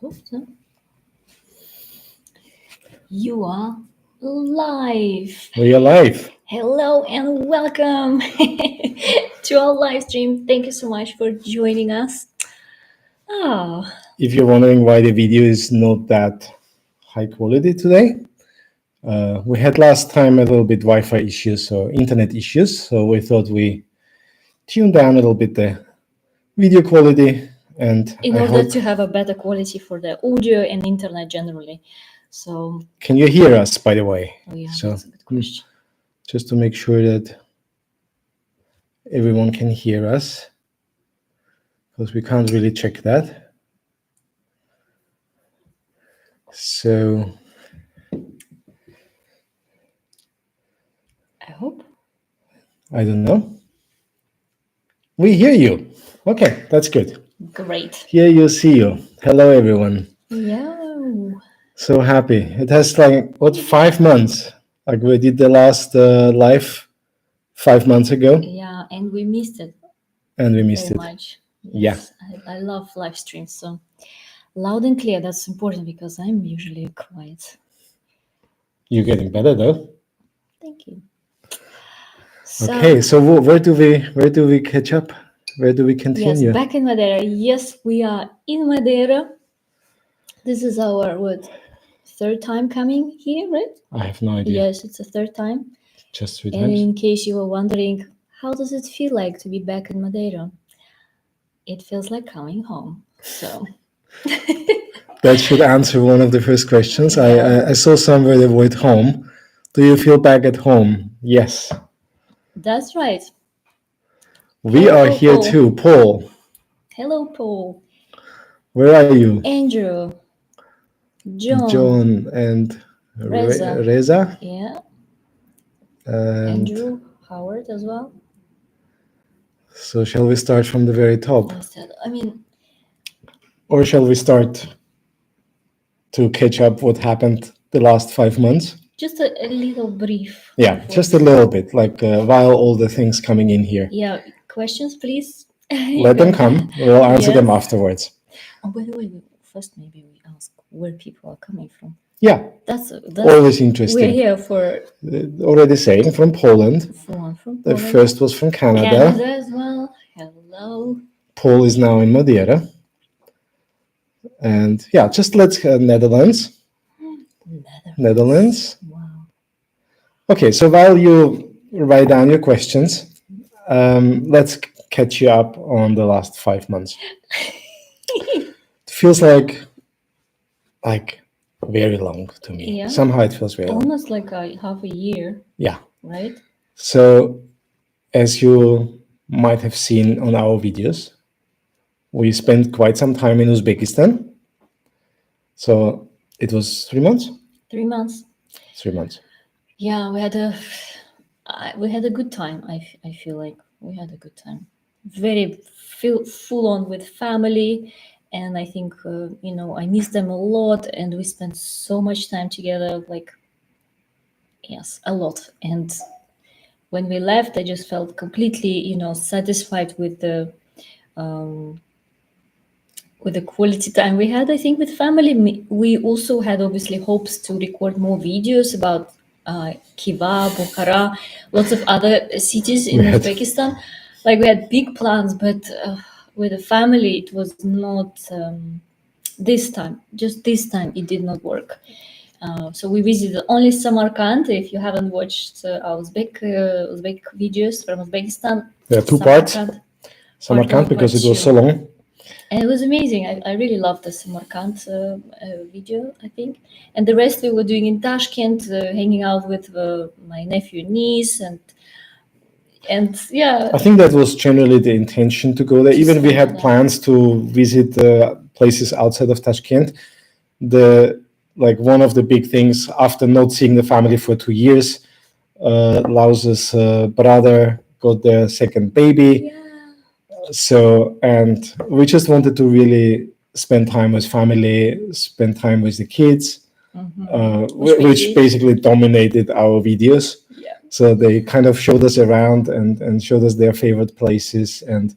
hope so. You are live. We are live. Hello and welcome to our live stream. Thank you so much for joining us. Oh, If you're wondering why the video is not that high quality today, we had last time a little bit Wi-Fi issues or internet issues, so we thought we tuned down a little bit the video quality, and in order to have a better quality for the audio and internet generally. So, can you hear us, by the way? oh yeah, So, that's a good question. Just to make sure that everyone can hear us, because we can't really check that. So, I hope. I don't know. We hear you. Okay, that's good. Great. Hear you, see you. Hello, everyone. Yeah. So happy. It has like, 5 months? Like we did the last live 5 months ago. Yeah, and we missed it. And we missed very it. Much. Yes, yeah. I love live streams. So loud and clear, that's important because I'm usually quiet. You're getting better though. Thank you. Okay, so where do we catch up? Where do we continue? Yes, back in Madeira. Yes, we are in Madeira. This is our third time coming here, right? I have no idea. Yes, it's the third time. Just 3 times. And in case you were wondering, how does it feel like to be back in Madeira? It feels like coming home. So that should answer one of the first questions. Yeah. I saw somewhere the word home. Do you feel back at home? Yes. That's right. We are here Paul. too. Paul. Hello, Paul. Where are you? Andrew. John and Reza. Yeah. And Andrew, Howard as well. So shall we start from the very top? Or shall we start to catch up what happened the last 5 months? Just a little brief. Yeah, just a little bit, like while all the things coming in here. Yeah, questions, please. Let them come. We'll answer them afterwards. Oh, by the way, first maybe we ask where people are coming from. Yeah, that's always interesting. We're here for already saying from Poland. From Poland. The first was from Canada. Canada as well. Hello. Paul is now in Madeira. And yeah, just let's Netherlands. Netherlands. Wow. Okay, so while you write down your questions, let's catch you up on the last 5 months. It feels like very long to me. Yeah. Somehow it feels very long. Almost like half a year. Yeah. Right? So, as you might have seen on our videos, we spent quite some time in Uzbekistan. So, it was 3 months? 3 months. 3 months. Yeah, we had a good time. I feel like we had a good time. Very full on with family. And I think, I miss them a lot. And we spent so much time together, yes, a lot. And when we left, I just felt completely, satisfied with the quality time we had, I think, with family. We also had obviously hopes to record more videos about Khiva, Bukhara, lots of other cities in Uzbekistan. Like we had big plans, but with the family, it was not this time. Just this time, it did not work. So we visited only Samarkand. If you haven't watched our Uzbek videos from Uzbekistan, there are 2 parts. Samarkand because it was so long. And it was amazing. I really loved the Samarkand video, I think. And the rest we were doing in Tashkent, hanging out with my nephew and niece, and yeah. I think that was generally the intention to go there. Even we had plans to visit places outside of Tashkent. One of the big things after not seeing the family for 2 years, Laus's brother got their second baby. Yeah. So, and we just wanted to really spend time with family, spend time with the kids, which basically dominated our videos. Yeah. So they kind of showed us around and showed us their favorite places. And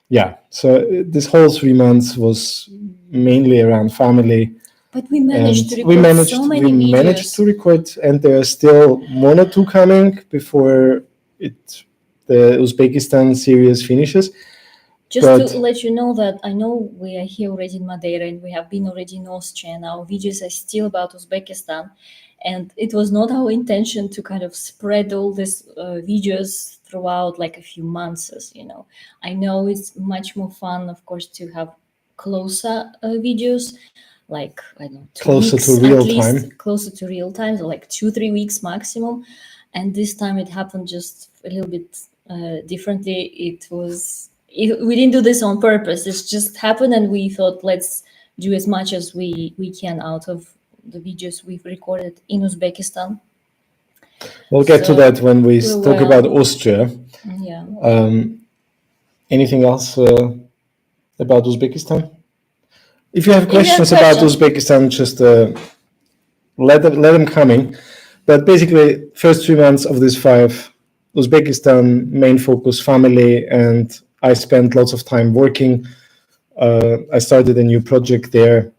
yeah, so this whole 3 months was mainly around family. But we managed to And record so many we managed videos. to record, and there are still one or two coming before the Uzbekistan series finishes. Just to But let you know that I know we are here already in Madeira and we have been already in Austria, and our videos are still about Uzbekistan. And it was not our intention to kind of spread all these videos throughout like a few months, I know it's much more fun, of course, to have closer videos, like, I don't know, 2 weeks closer to at real least, time. closer to real time, so like 2-3 weeks maximum. And this time it happened just a little bit differently. We didn't do this on purpose. It's just happened, and we thought, let's do as much as we can out of the videos we've recorded in Uzbekistan. We'll get to So that when we we talk about will. Austria. Yeah. Anything else about Uzbekistan? If you have If you have questions about questions, Uzbekistan, just let them coming. But basically, first 3 months of these 5, Uzbekistan main focus family, and I spent lots of time working. I started a new project there.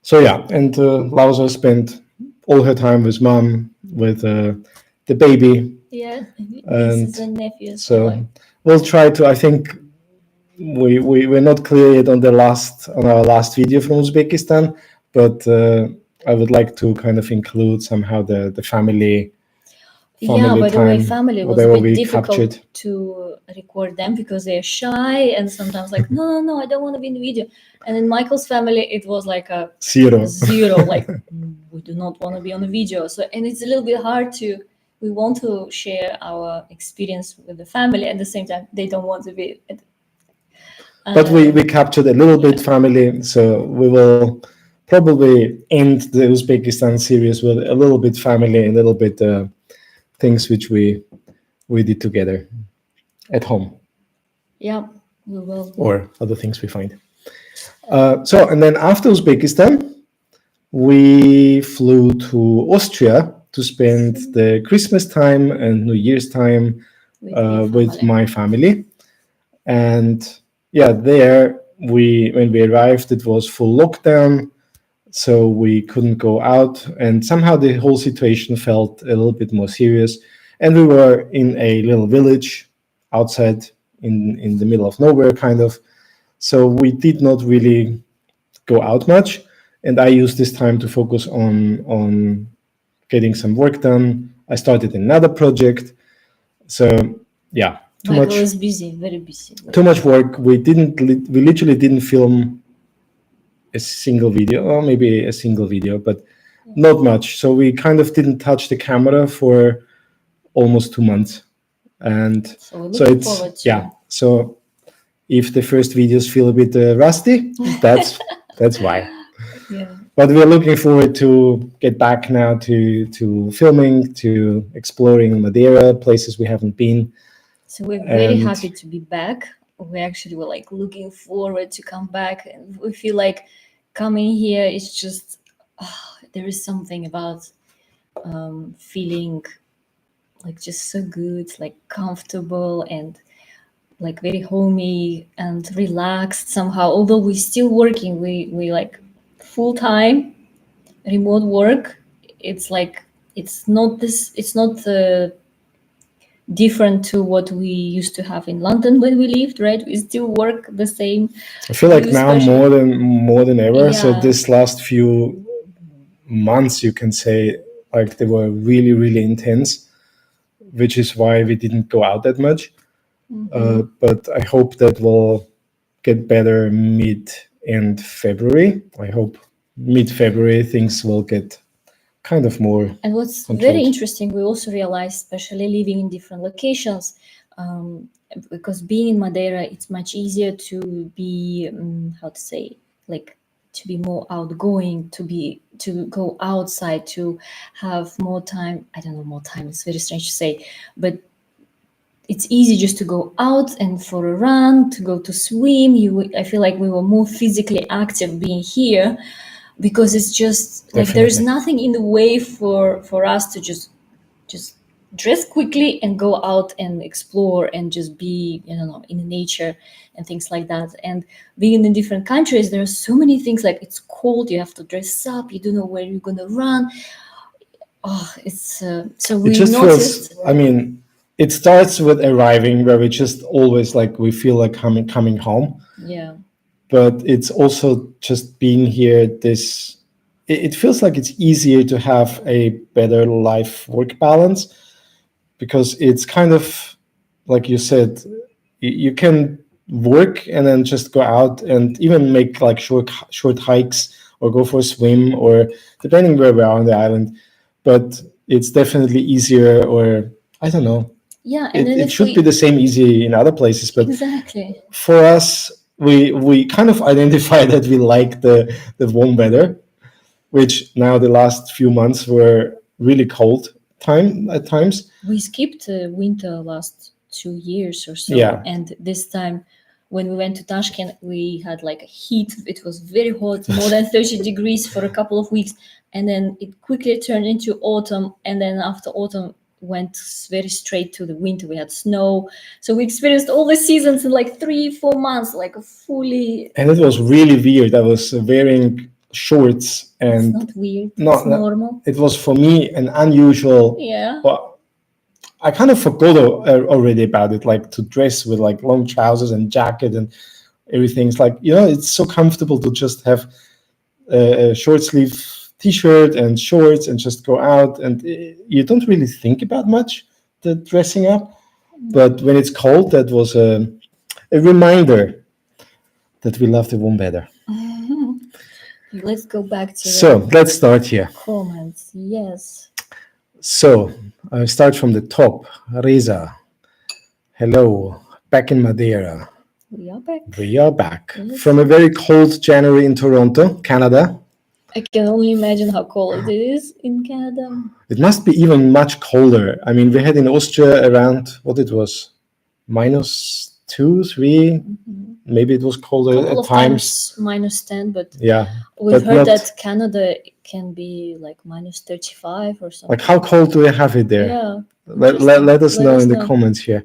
So yeah, and Lausa spent all her time with mom, with the baby. yeah, nieces and nephews. So we'll try to. I think we're not clear yet on our last video from Uzbekistan, but I would like to kind of include somehow the family Yeah, by the way, time, family was a whatever bit we difficult captured. to record them because they're shy and sometimes like, no, I don't want to be in the video. And in Michael's family, it was like a Zero. zero, like we do not want to be on the video. So, and it's a little bit hard we want to share our experience with the family at the same time. They don't want to be. But we captured a little bit family, so we will probably end the Uzbekistan series with a little bit family, a little bit things which we did together at home. Yeah, we will. Or other things we find. So, and then after Uzbekistan, we flew to Austria to spend the Christmas time and New Year's time with my family. And yeah, there when we arrived, it was full lockdown, so we couldn't go out, and somehow the whole situation felt a little bit more serious. And we were in a little village outside in the middle of nowhere, kind of. So we did not really go out much, and I used this time to focus on getting some work done. I started another project. So yeah, Michael was busy, very busy. Too much work. We literally didn't film a single video, or maybe a single video, but not much. So we kind of didn't touch the camera for almost 2 months. And so it's so if the first videos feel a bit rusty, that's why. Yeah. But we're looking forward to get back now to filming, to exploring Madeira, places we haven't been. So we're very happy to be back. We actually were like looking forward to come back, and we feel like coming here is just there is something about feeling like just so good, like comfortable and like very homey and relaxed somehow. Although we're still working, we like full time remote work. It's like it's not different to what we used to have in London when we lived, right? We still work the same. I feel like now more than ever. Yeah. So this last few months, you can say, like they were really, really intense, which is why we didn't go out that much. But I hope that will get better mid-end February. I hope mid-February things will get kind of more. And what's controlled. Very interesting, we also realized, especially living in different locations, because being in Madeira, it's much easier to be, to be more outgoing, to go outside, to have more time. I don't know, more time, it's very strange to say, but it's easy just to go out and for a run, to go to swim. I feel like we were more physically active being here, because it's just like there's nothing in the way for us to just dress quickly and go out and explore and just be, you know, in nature and things like that. And being in different countries, there are so many things, like it's cold, you have to dress up, you don't know where you're gonna run. Oh, it's so It we just feels, noticed. I mean, it starts with arriving where we just always like, we feel like coming home. Yeah. But it's also just being here, this, it feels like it's easier to have a better life work balance, because it's kind of like you said, you can work and then just go out and even make like short hikes or go for a swim, or depending where we are on the island. But it's definitely easier, or I don't know, Yeah, and then it if should be we the same easy in other places, but exactly. for us, we kind of identify that we like the warm weather, which now the last few months were really cold time at times. We skipped winter last 2 years or so, Yeah. and this time when we went to Tashkent, we had like a heat. It was very hot, more than 30 degrees for a couple of weeks, and then it quickly turned into autumn, and then after autumn went very straight to the winter. We had snow, so we experienced all the seasons in like 3 4 months, like a fully. And it was really weird. I was wearing shorts, It's and not weird, it's not, normal. it was for me an unusual. Yeah. Well, I kind of forgot already about it, like to dress with like long trousers and jacket and everything. It's like, it's so comfortable to just have a short sleeve t-shirt and shorts and just go out, and you don't really think about much the dressing up. But when it's cold, that was a reminder that we love the warm weather. Let's go back to So the let's start here. comments. Yes. So I start from the top. Reza, hello, back in Madeira. We are back. We are back Yes. from a very cold January in Toronto, Canada. I can only imagine how cold it is in Canada. It must be even much colder. I mean, we had in Austria around what it was, -2, 3. Maybe it was colder Couple at of times. times -10, but Yeah, we've but heard not that Canada can be like -35 or something. like, how cold do we have it there? Yeah. Let us Let know us in the know. comments here.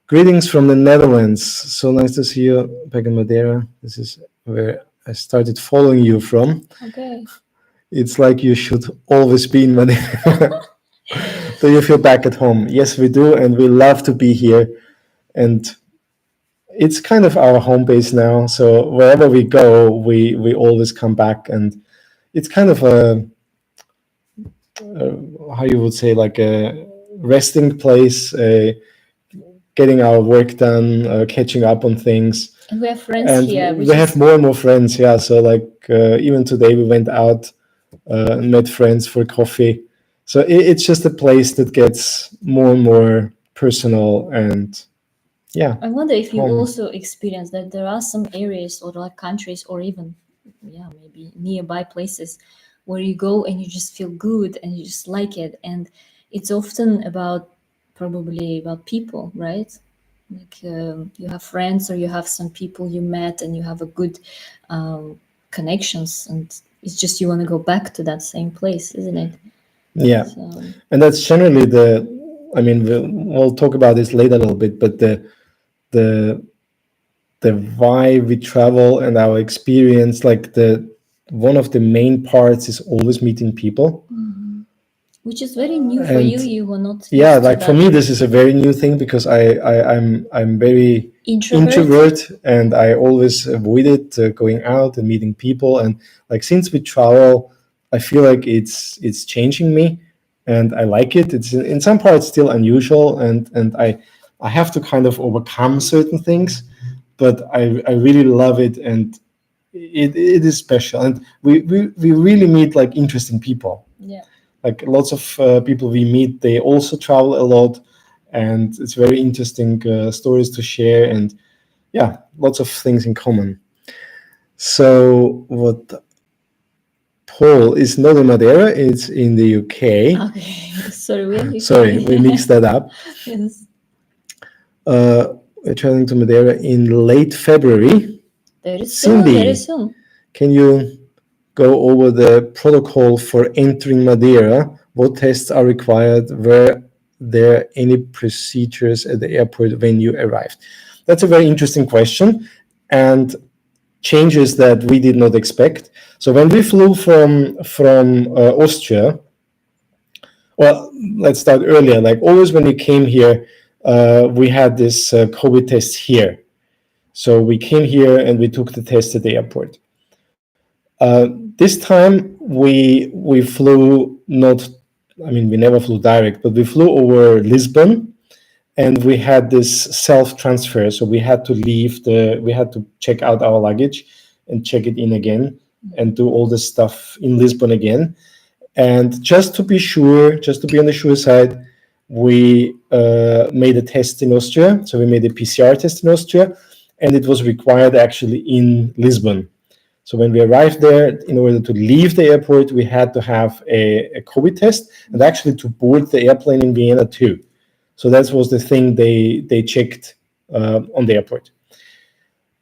Greetings from the Netherlands. So nice to see you back in Madeira. This is where I started following you from. Okay. It's like you should always be in Madeira. Do you feel back at home? Yes, we do, and we love to be here. And it's kind of our home base now. So wherever we go, we always come back, and it's kind of how you would say, like a resting place, getting our work done, catching up on things. And we have friends And here, which we have is more and more friends. Yeah, so like even today we went out and met friends for coffee. So it's just a place that gets more and more personal, and yeah, I wonder if you home. also experience that there are some areas or like countries or even, yeah, maybe nearby places where you go and you just feel good and you just like it. And it's often about probably about people, right? Like you have friends or you have some people you met and you have a good connections, and it's just you want to go back to that same place, isn't it? Yeah, So and that's generally I mean, we'll talk about this later a little bit, but the the why we travel and our experience, like the one of the main parts is always meeting people. which is very new for And you. You were not yeah, used to like for that. me this is a very new thing, because I'm very introvert, and I always avoided going out and meeting people. And like, since we travel, I feel like it's changing me, and I like it. It's in some parts still unusual, and I have to kind of overcome certain things, but I really love it, and it is special. And we really meet like interesting people. Yeah. Like, lots of people we meet, they also travel a lot, and it's very interesting stories to share, and yeah, lots of things in common. So what Paul is not in Madeira, it's in the UK. Okay. Sorry, we're in UK. Sorry, we mixed that up. Yes. We're traveling to Madeira in late February. Very soon. Very Cindy, soon. can you go over the protocol for entering Madeira? What tests are required? Where there any procedures at the airport when you arrived? That's a very interesting question, and changes that we did not expect. So when we flew from Austria, well, let's start earlier. Like always, when we came here, we had this COVID test here. So we came here and we took the test at the airport. This time we flew not. I mean, we never flew direct, but we flew over Lisbon, and we had this self-transfer. So we had to we had to check out our luggage and check it in again and do all the stuff in Lisbon again. And just to be sure, just to be on the sure side, we made a test in Austria. So we made a PCR test in Austria, and it was required actually in Lisbon. So when we arrived there, in order to leave the airport, we had to have a COVID test, and actually to board the airplane in Vienna too. So that was the thing they checked on the airport.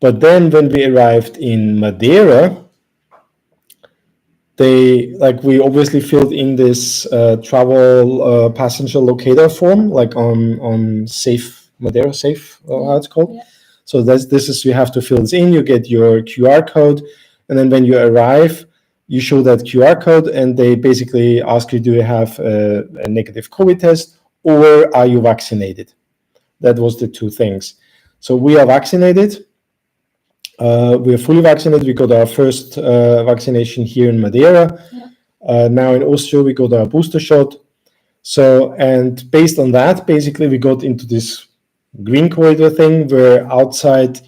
But then when we arrived in Madeira, we obviously filled in this travel passenger locator form, like on Safe Madeira, Safe, how it's called. Yeah. So this is, you have to fill this in. You get your QR code, and then when you arrive, you show that QR code, and they basically ask you, do you have a negative COVID test, or are you vaccinated? That was the two things. So we are vaccinated. We are fully vaccinated. We got our first vaccination here in Madeira. Yeah. Now in Austria, we got our booster shot. So, and based on that, basically, we got into this green corridor thing where outside,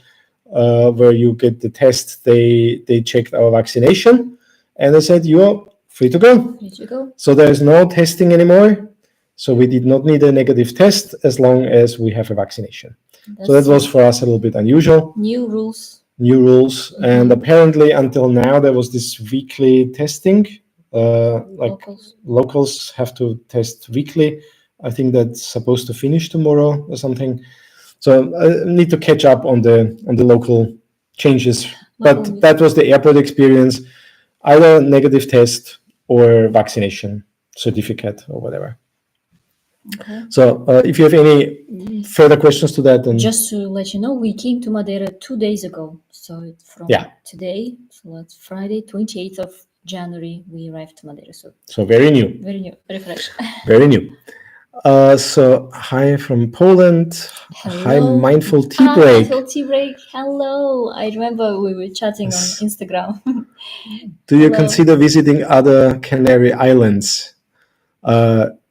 where you get the test, they checked our vaccination, and they said, you're free to go. Free to go. So there is no testing anymore. So we did not need a negative test as long as we have a vaccination. So that was for us a little bit unusual. New rules. And apparently until now there was this weekly testing. Locals have to test weekly. I think that's supposed to finish tomorrow or something. So I need to catch up on the local changes. But that was the airport experience, either negative test or vaccination certificate or whatever. Okay. So if you have any further questions to that, then just to let you know, we came to Madeira 2 days ago. So from today, so that's Friday, 28th of January, we arrived to Madeira. So very new. Very new, very fresh. Very new. So hi from Poland. Hello. Hi, Mindful Tea Break. Mindful Tea Break. Hello. I remember we were chatting on Instagram. Do you consider visiting other Canary Islands?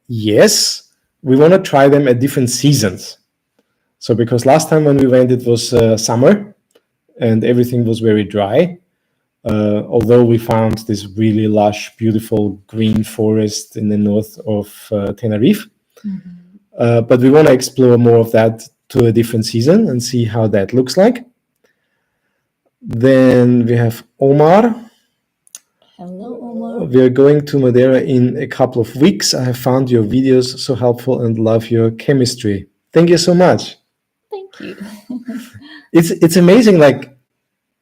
Yes. We want to try them at different seasons. So because last time when we went, it was summer and everything was very dry. Although we found this really lush, beautiful green forest in the north of Tenerife. Mm-hmm. But we want to explore more of that to a different season and see how that looks like. Then we have Omar. Hello, Omar. We are going to Madeira in a couple of weeks. I have found your videos so helpful and love your chemistry. Thank you so much. Thank you. It's amazing. Like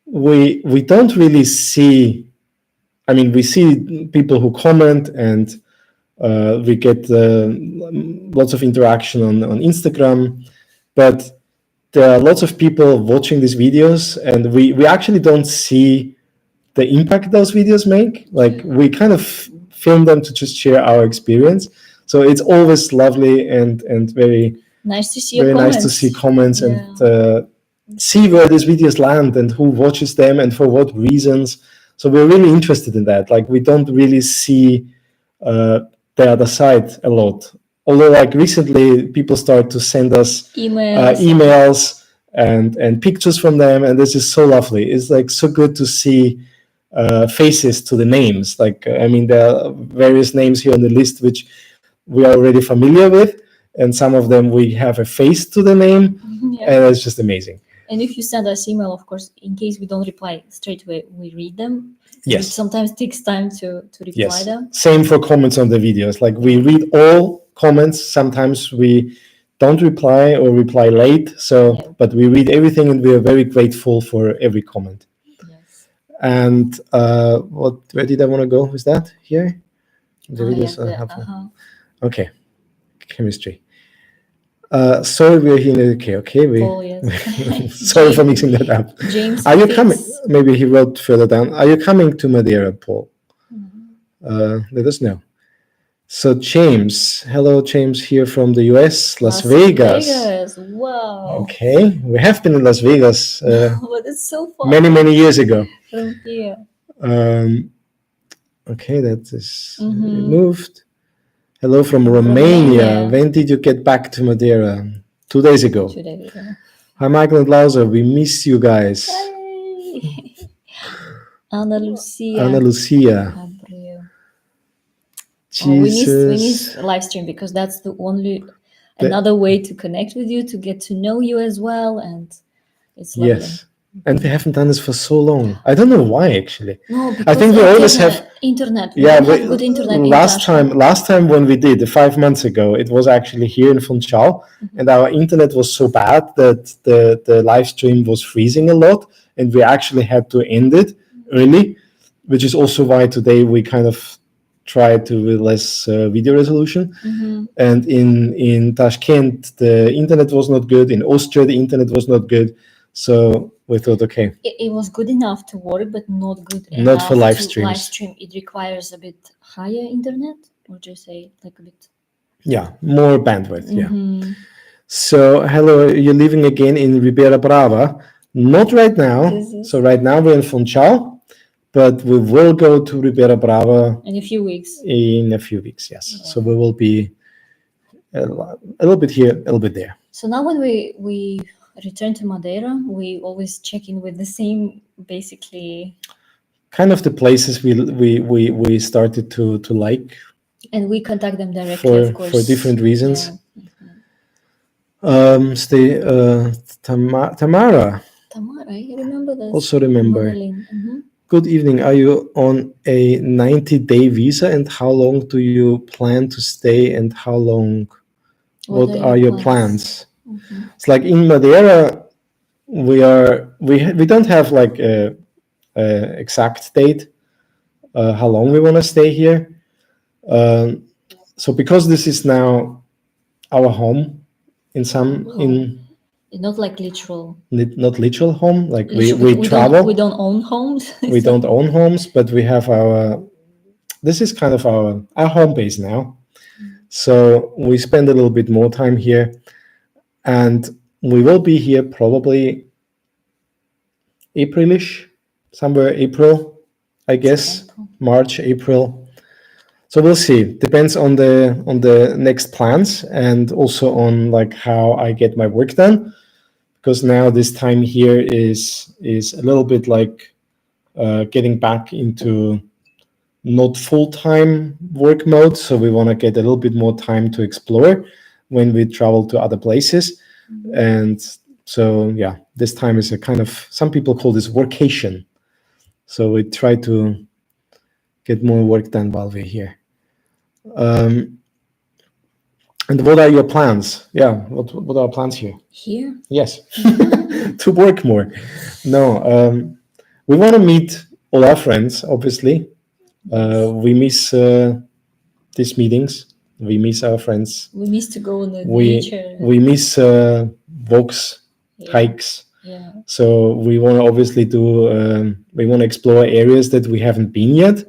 we don't really see. I mean, we see people who comment, and we get lots of interaction on Instagram, but there are lots of people watching these videos, and we actually don't see the impact those videos make. Like we kind of film them to just share our experience. So it's always lovely and very nice to see. Very nice to see comments and see where these videos land and who watches them and for what reasons. So we're really interested in that. Like we don't really see the other side a lot. Although like recently people start to send us emails and pictures from them, and this is so lovely. It's like so good to see faces to the names. Like I mean, there are various names here on the list which we are already familiar with, and some of them we have a face to the name, and it's just amazing. And if you send us email, of course, in case we don't reply straight away, we read them. Yes. It sometimes takes time to reply them. Same for comments on the videos. Like we read all comments. Sometimes we don't reply or reply late. So, but we read everything, and we are very grateful for every comment. Yes. And where did I want to go with that? Here? The videos are helpful. Okay. Chemistry. Sorry, we're here in the UK. Okay, Paul, yes. sorry for mixing that up. James Are you Fix. coming? Maybe he wrote further down. Are you coming to Madeira, Paul? Let us know. So James, hello, James here from the US, Las Vegas. Wow. Okay, we have been in Las Vegas But it's so far many years ago. from here. Okay, that is removed. Hello from Romania. Romania. When did you get back to Madeira? 2 days ago. 2 days ago. Hi, Michael and Lauser. We miss you guys. Hey. Ana Lucia. Ana Lucia. Abreu. Jesus. We miss live stream because that's the only another way to connect with you, to get to know you as well, and it's lovely. Yes. And we haven't done this for so long. I don't know why, actually. No, because I think we always have internet. We yeah, don't have good internet. last time when we did 5 months ago, it was actually here in Funchal, and our internet was so bad that the live stream was freezing a lot, and we actually had to end it early, which is also why today we kind of try to with less video resolution. And in Tashkent, the internet was not good. In Austria, the internet was not good. So we thought, okay, it was good enough to work, but not good not enough for live to streams. live stream. It requires a bit higher internet, or just say like a bit. Yeah, more bandwidth. Yeah. So hello, you're living again in Ribeira Brava. Not right now. So right now we're in Funchal, but we will go to Ribeira Brava in a few weeks. Yes. Yeah. So we will be a little bit here, a little bit there. So now when we return to Madeira, we always check in with the same, basically. Kind of the places we started to like. And we contact them directly, of course. For different reasons. Yeah. Tamara. Tamara, I remember this. Also remember. Good evening. Are you on a 90-day visa, and how long do you plan to stay, and how long? What are your plans? It's like in Madeira, we don't have like a exact date how long we want to stay here. So because this is now our home not like literal. Not literal home. Like we travel. We don't own homes. We don't own homes, but we have this is kind of our home base now. So we spend a little bit more time here, and we will be here probably Aprilish, somewhere April, I guess, March, April. So we'll see. Depends on the next plans, and also on like how I get my work done. Because now this time here is a little bit like getting back into not full-time work mode. So we want to get a little bit more time to explore when we travel to other places. And so, yeah, this time is a kind of, some people call this workation. So we try to get more work done while we're here. And what are your plans? Yeah, what are our plans here? Here? Yes, to work more. No, we want to meet all our friends, obviously. We miss these meetings. We miss our friends. We miss to go on the nature. We miss walks, hikes. Yeah. So we want to obviously we want to explore areas that we haven't been yet.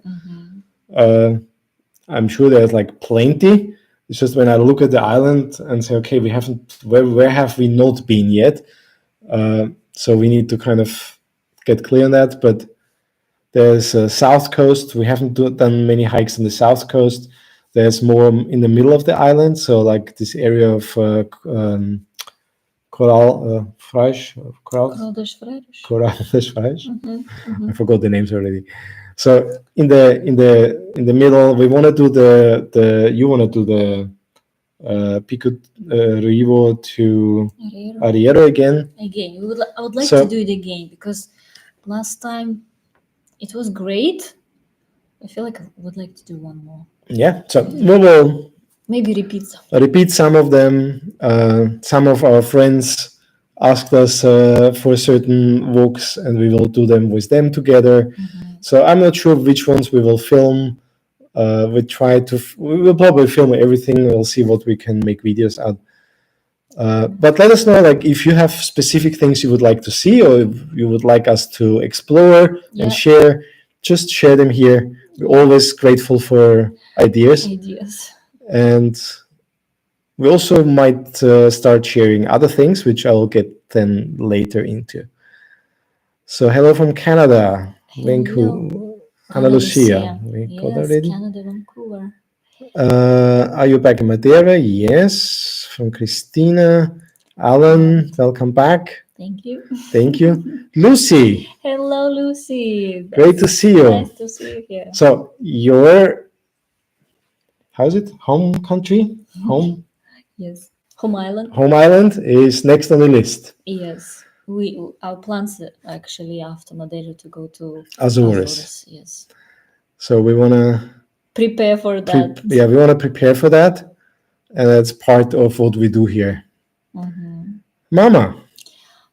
I'm sure there's like plenty. It's just when I look at the island and say, okay, we haven't, where have we not been yet? So we need to kind of get clear on that. But there's South Coast. We haven't done many hikes on the South Coast. There's more in the middle of the island. So like this area of Coral des Frères. I forgot the names already. So in the middle, we want to do you want to do the Pico Ruivo to Arriero again. I would like to do it again because last time it was great. I feel like I would like to do one more. Yeah, so we will maybe repeat some of them. Some of our friends asked us for certain walks, and we will do them with them together. So I'm not sure which ones we will film. We will probably film everything. We'll see what we can make videos out. But let us know, like, if you have specific things you would like to see, or if you would like us to explore and share. Just share them here. We're always grateful for ideas. And we also might start sharing other things, which I will get then later into. So hello from Canada, Vancouver, Ana Lucia. We got already. Canada, Vancouver. Are you back in Madeira? Yes. From Christina. Alan, welcome back. Thank you. Thank you. Lucy. Hello, Lucy. Great to see you. Nice to see you here. So your, how's it? Home country? Home? Yes. Home island. Home island is next on the list. Yes. Our plans actually after Madeira to go to Azores. Yes. So we want to prepare for that. We want to prepare for that. And that's part of what we do here. Mama.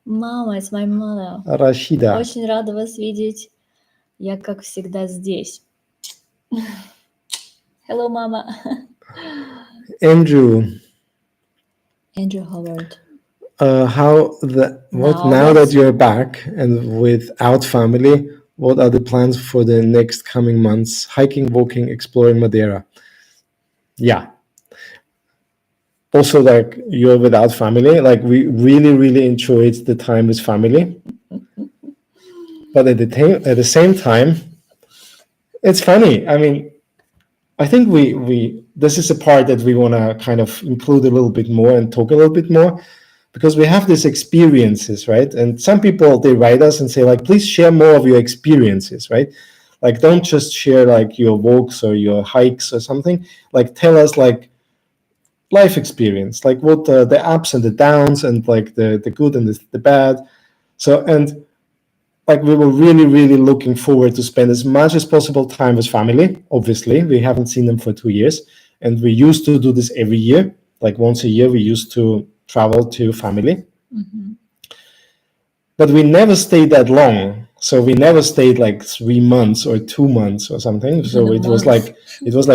Мама, it's my mother. Рашида. Очень рада вас видеть. Я, как всегда, здесь. Hello, Mama. Andrew Howard. Now that you're back and without family, what are the plans for the next coming months? Hiking, walking, exploring Madeira. Yeah. Also, like, you're without family. Like, we really, really enjoyed the time with family. But at the same time, it's funny. I mean, I think this is a part that we want to kind of include a little bit more and talk a little bit more, because we have these experiences, right? And some people, they write us and say, like, please share more of your experiences, right? Like, don't just share like your walks or your hikes or something. Like, tell us like life experience, like what the ups and the downs and like the good and the bad. So, and like, we were really, really looking forward to spend as much as possible time with family. Obviously, we haven't seen them for 2 years, and we used to do this every year. Like, once a year, we used to travel to family. But we never stayed that long. So we never stayed like 3 months or 2 months or something. So it was like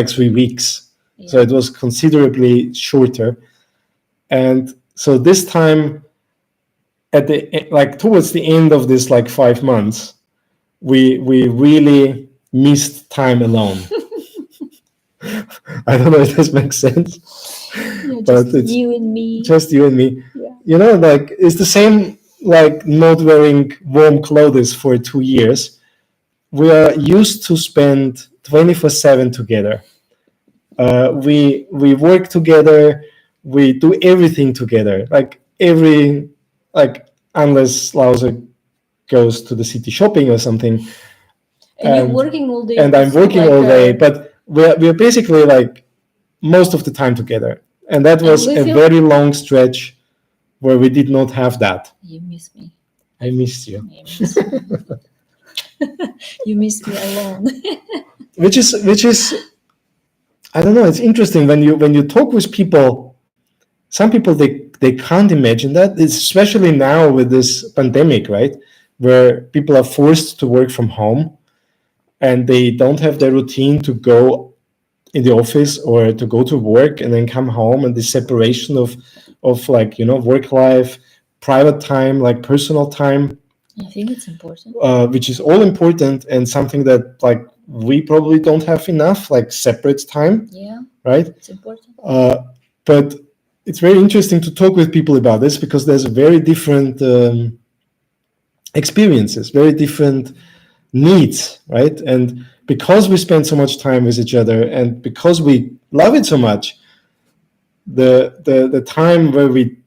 3 weeks. Yeah. So it was considerably shorter. And so this time, towards the end of this 5 months, we really missed time alone. I don't know if this makes sense. Yeah, but it's you and me. Just you and me. Yeah. You know, like, it's the same like not wearing warm clothes for 2 years. We are used to spend 24/7 together. We work together. We do everything together. Unless Lauser goes to the city shopping or something. And you're working all day. And I'm working all day. But we're basically like most of the time together. And that was a very long stretch where we did not have that. You miss me. I missed you. You miss me alone. which is I don't know, it's interesting when you talk with people. Some people they can't imagine that, especially now with this pandemic, right? Where people are forced to work from home and they don't have their routine to go in the office or to go to work and then come home, and the separation of like, work life, private time, like personal time. I think it's important. Which is all important, and something that like we probably don't have enough, like separate time. Yeah. Right? It's important. But it's very interesting to talk with people about this, because there's very different experiences, very different needs, right? And because we spend so much time with each other, and because we love it so much, the time where we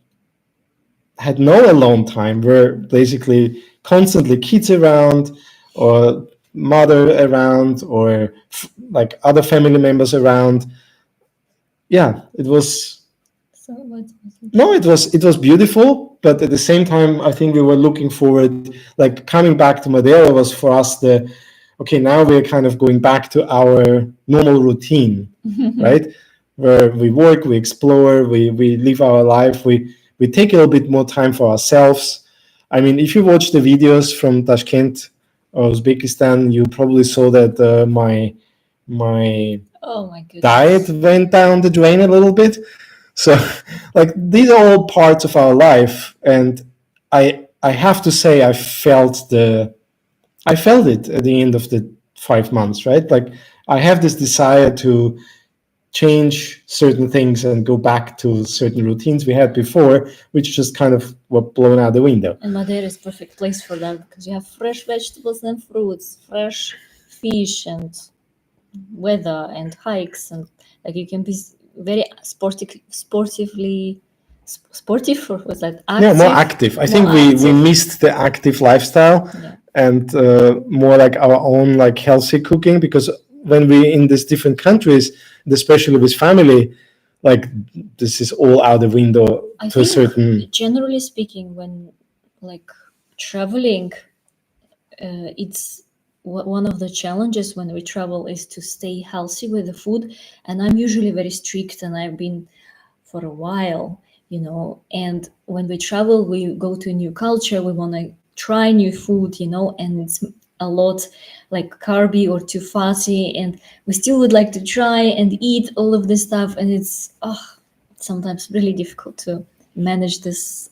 had no alone time, were basically constantly kids around, or mother around, or like other family members around. Yeah, it was. So what was it? No, it was beautiful, but at the same time, I think we were looking forward, like coming back to Madeira was for us now we're kind of going back to our normal routine, right? Where we work, we explore, we live our life, we take a little bit more time for ourselves. I mean, if you watch the videos from Tashkent or Uzbekistan, you probably saw that my Oh my goodness. diet went down the drain a little bit. So, like, these are all parts of our life, and I have to say I felt it at the end of the 5 months, right? Like, I have this desire to change certain things and go back to certain routines we had before, which just kind of were blown out the window. And Madeira is perfect place for that because you have fresh vegetables and fruits, fresh fish and weather and hikes, and like you can be very sportive, or was that active? Yeah, more active. I More think we active. missed the active lifestyle Yeah. and more like our own like healthy cooking, because when we in these different countries, and especially with family, like this is all out the window I to a think certain. generally speaking, when like traveling, it's one of the challenges when we travel is to stay healthy with the food. And I'm usually very strict, and I've been for a while, you know. And when we travel, we go to a new culture, we want to try new food, you know, and it's a lot like carby or too fatty, and we still would like to try and eat all of this stuff, and it's sometimes really difficult to manage this.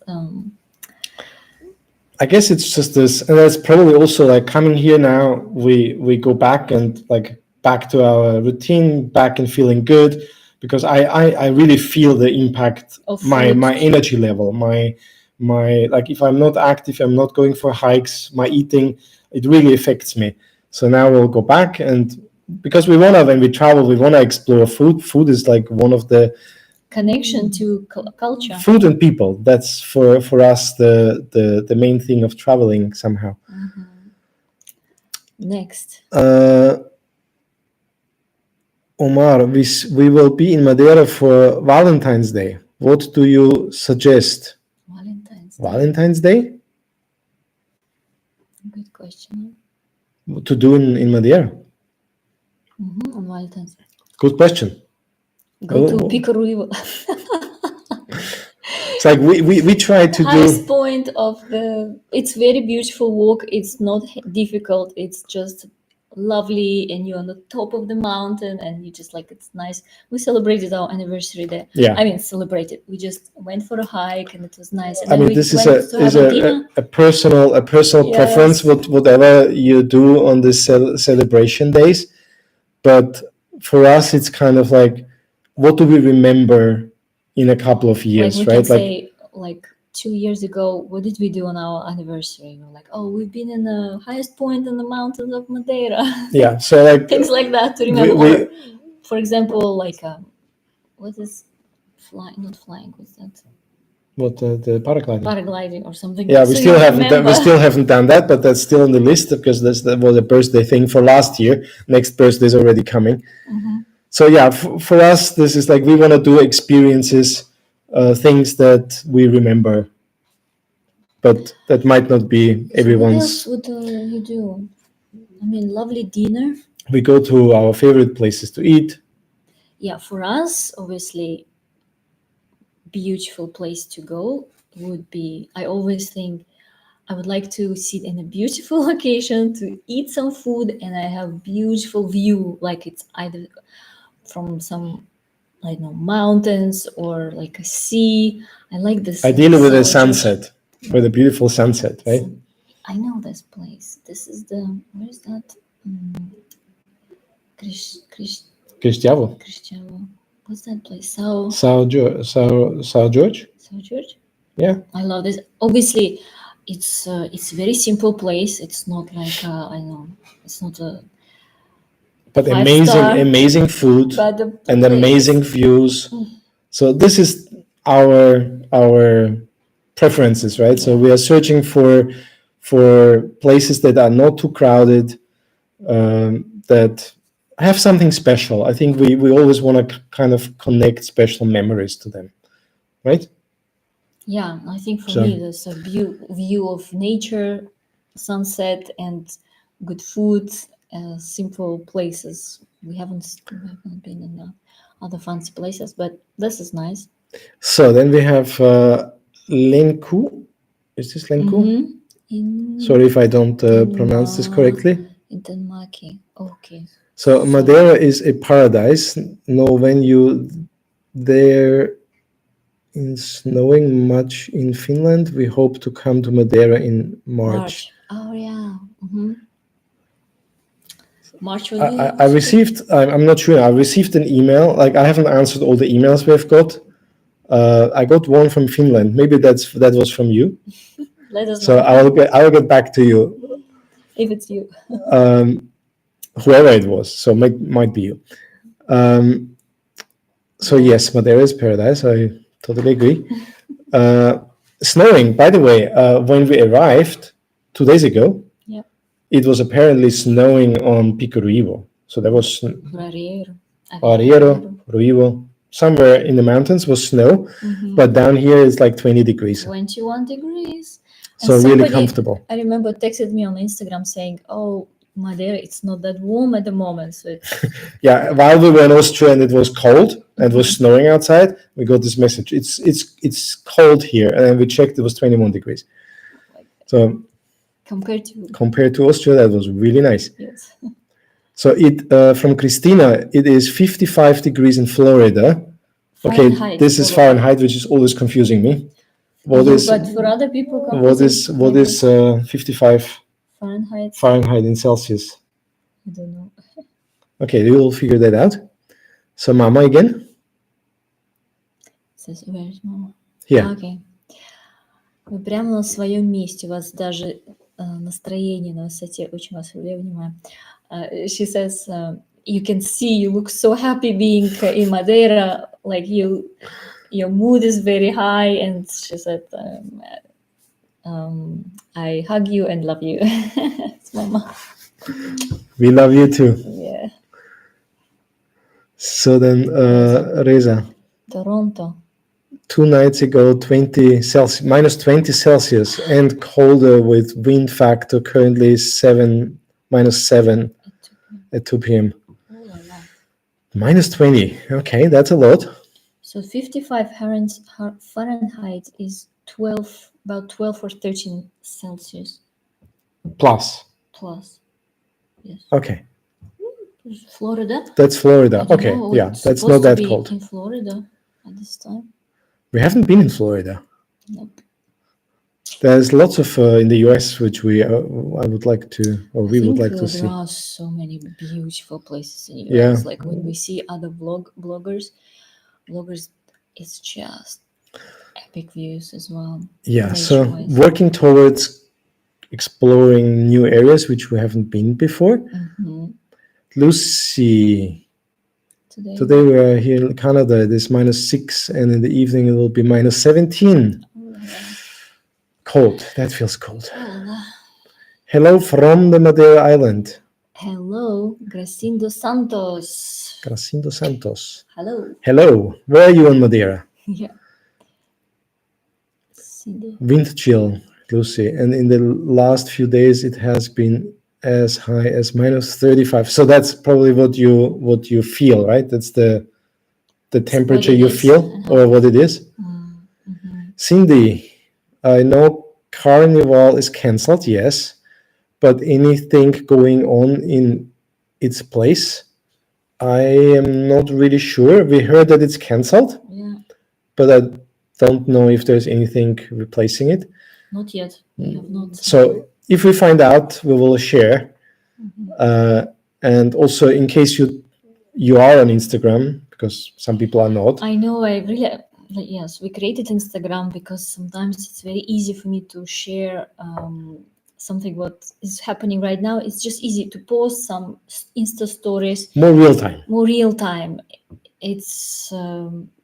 I guess it's just this, and that's probably also like coming here now. We go back and like back to our routine, back and feeling good, because I really feel the impact Of my food. energy level, my like if I'm not active, I'm not going for hikes, my eating, it really affects me. So now we'll go back, and because we wanna, when we travel, we wanna explore food. Food is like one of the Connection to culture. food and people. That's for us the main thing of traveling somehow. Next. Omar, we will be in Madeira for Valentine's Day. What do you suggest? Valentine's Day? Good question. To do in Madeira? On Valentine's Day. Good question. Go to Picaruivo. It's like we try to highest do. point of the. It's very beautiful walk. It's not difficult. It's just lovely, and you're on the top of the mountain, and you just like, it's nice. We celebrated our anniversary there. Yeah. I mean, celebrated. We just went for a hike, and it was nice. And I then mean, we this went is to have a dinner. a personal Yes. preference. Whatever you do on the celebration days, but for us, it's kind of like, what do we remember in a couple of years, Like we right? can say, like 2 years ago, what did we do on our anniversary? We're like, oh, we've been in the highest point in the mountains of Madeira. Yeah, so like Things like that to remember. Or, for example, like what is flying? Not flying. What's that? What the paragliding? Paragliding or something. Yeah, So we you still haven't remember. done that, but that's still on the list because that was a birthday thing for last year. Next birthday is already coming. So yeah, for us, this is like we want to do experiences, things that we remember, but that might not be everyone's. What else would you do? I mean, lovely dinner. We go to our favorite places to eat. Yeah, for us, obviously, beautiful place to go would be, I always think I would like to sit in a beautiful location to eat some food, and I have beautiful view, like it's either from some, I don't know, mountains or like a sea. I like this. Ideally with a sunset, with a beautiful sunset, right? I know this place. This is where is that? Cristiavo. What's that place? Sao George. Sao George? Yeah. I love this. Obviously, it's a very simple place. It's not like I know. It's not a. But amazing food and amazing views. So this is our preferences, right? Yeah. So we are searching for places that are not too crowded, that have something special. I think we always want to kind of connect special memories to them, right? Yeah, I think for me there's a view of nature, sunset, and good food, simple places. We haven't been in other fancy places, but this is nice. So then we have Lenku. Is this Lenku? Sorry if I don't pronounce this correctly. In Tenmaki. Okay. So Madeira is a paradise. No venue there in snowing much in Finland. We hope to come to Madeira in March. Oh yeah. March will I, be I also good. received, I'm not sure, I received an email. Like, I haven't answered all the emails we've got. I got one from Finland. Maybe that was from you. Let us So know I'll get back to you, if it's you. whoever it was. So might be you. So Yeah. yes, Madeira is paradise. I totally agree. Snowing, by the way, when we arrived 2 days ago, Yeah. it was apparently snowing on Pico Ruivo. So there was Arriero. Arriero, Ruivo, somewhere in the mountains was snow, but down here it's like 20 degrees. 21 degrees. So And really somebody, comfortable. I remember, texted me on Instagram saying, "Oh, Madeira, it's not that warm at the moment." So it's Yeah, while we were in Austria and it was cold and it was snowing outside, we got this message. It's cold here, and then we checked. It was 21 degrees. like So compared to Austria, that was really nice. yes. So it from Christina, it is 55 degrees in Florida. Okay, Fahrenheit, this is probably. Fahrenheit, which is always confusing me. What You, is but for other people, what is 55 Fahrenheit? in Celsius? I don't know. Okay, we will figure that out. So Mama again. Says, where's mama? Here. Окей. Вы прямо на своем месте. У вас даже настроение на высоте. Очень вас внимаю. She says, you can see you look so happy being in Madeira. Like your mood is very high. And she said, I hug you and love you. It's mama. We love you too. Yeah. So then, Reza, Toronto. 2 nights ago, minus 20 Celsius and colder with wind factor currently minus 7 at 2 p.m. Oh, la, la. Minus 20. Okay, that's a lot. So 55 Fahrenheit is about 12 or 13 Celsius Plus. Yes. Okay. Florida? That's Florida. Okay, know. yeah, It's that's supposed not to that be cold. in Florida at this time. We haven't been in Florida. Nope. There's lots of in the US which we would like to, or we would like to see. There are so many beautiful places in US. Yeah. Like when we see other bloggers, it's just epic views as well. Yeah, so nature-wise. working towards exploring new areas which we haven't been before. Lucy, today we are here in Canada. It is -6, and in the evening it will be -17. Cold. That feels cold. Hello from the Madeira Island. Hello, Gracindo Santos. Gracindo Santos. Hello. Hello. Where are you on Madeira? Yeah. Cindy. Wind chill, Lucy. And in the last few days it has been as high as -35. So that's probably what you feel, right? That's the temperature you feel, or what it is. Cindy, I know Carnival is cancelled, yes, but anything going on in its place, I am not really sure. We heard that it's cancelled, but I don't know if there's anything replacing it. Not yet. We have not. So if we find out, we will share. And also, in case you are on Instagram, because some people are not. I know. Yes, we created Instagram because sometimes it's very easy for me to share something what is happening right now. It's just easy to post some Insta stories. More real time. It's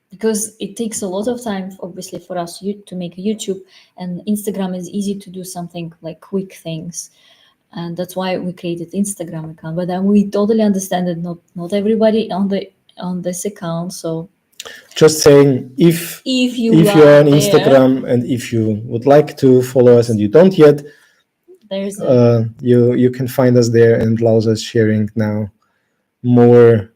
because it takes a lot of time, obviously, for us to make a YouTube, and Instagram is easy to do something like quick things. And that's why we created Instagram account. But then we totally understand that not everybody on this account. So just saying, if you are on Instagram and if you would like to follow us and you don't yet, you can find us there, and Lausa is sharing now more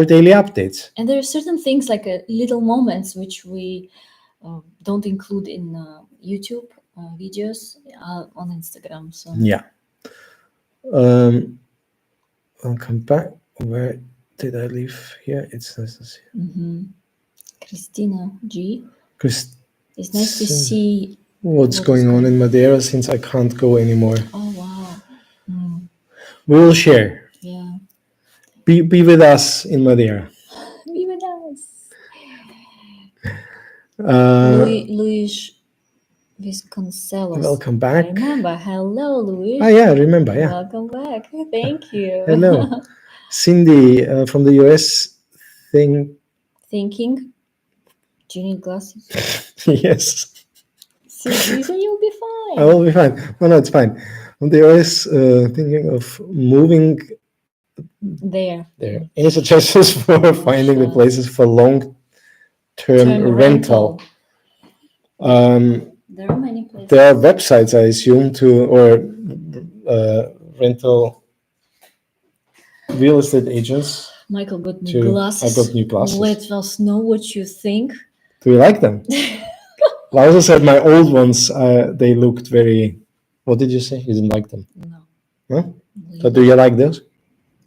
daily updates. And there are certain things like little moments which we don't include in YouTube videos on Instagram. So yeah. I'll come back. Where did I leave here? It's Christina G. Chris, It's nice to see. what's What going is on going- in Madeira since I can't go anymore. Oh wow. Mm, We will share. yeah. Be with us in Madeira. Be with us. Uh, Luis Vasconcelos. welcome I back. remember. Hello, Luis. Ah, yeah, I remember. Yeah. Welcome back. Thank you. Hello. Cindy from the US thing. Thinking. Do you need glasses? Yes, See, you'll be I fine. will be fine. No, it's fine. From the US thinking of moving There. there. Any suggestions for finding the shut. places for long-term Term rental? There are many places. There are websites, I assume, or rental real estate agents. Michael got new I glasses. got new glasses. Let us know what you think. Do you like them? I also said my old ones, they looked very. What did you say? You didn't like them? No. No? So do you like those?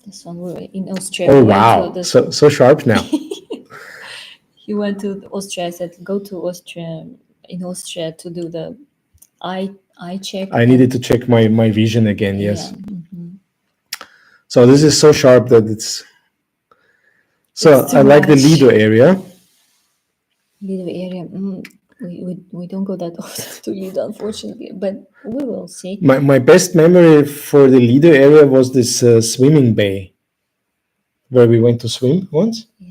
This one we were in Austria. Oh we went wow! to this- So sharp now. He went to Austria. I said, go to Austria, in Austria to do the eye check. I needed to check my vision again. Yes. Yeah. Mhm. So this is so sharp that it's. So It's too I like the much. Lido area. Lido area. We don't go that often to Lido, unfortunately, but we will see. My best memory for the Lido area was this swimming bay, where we went to swim once. Yeah.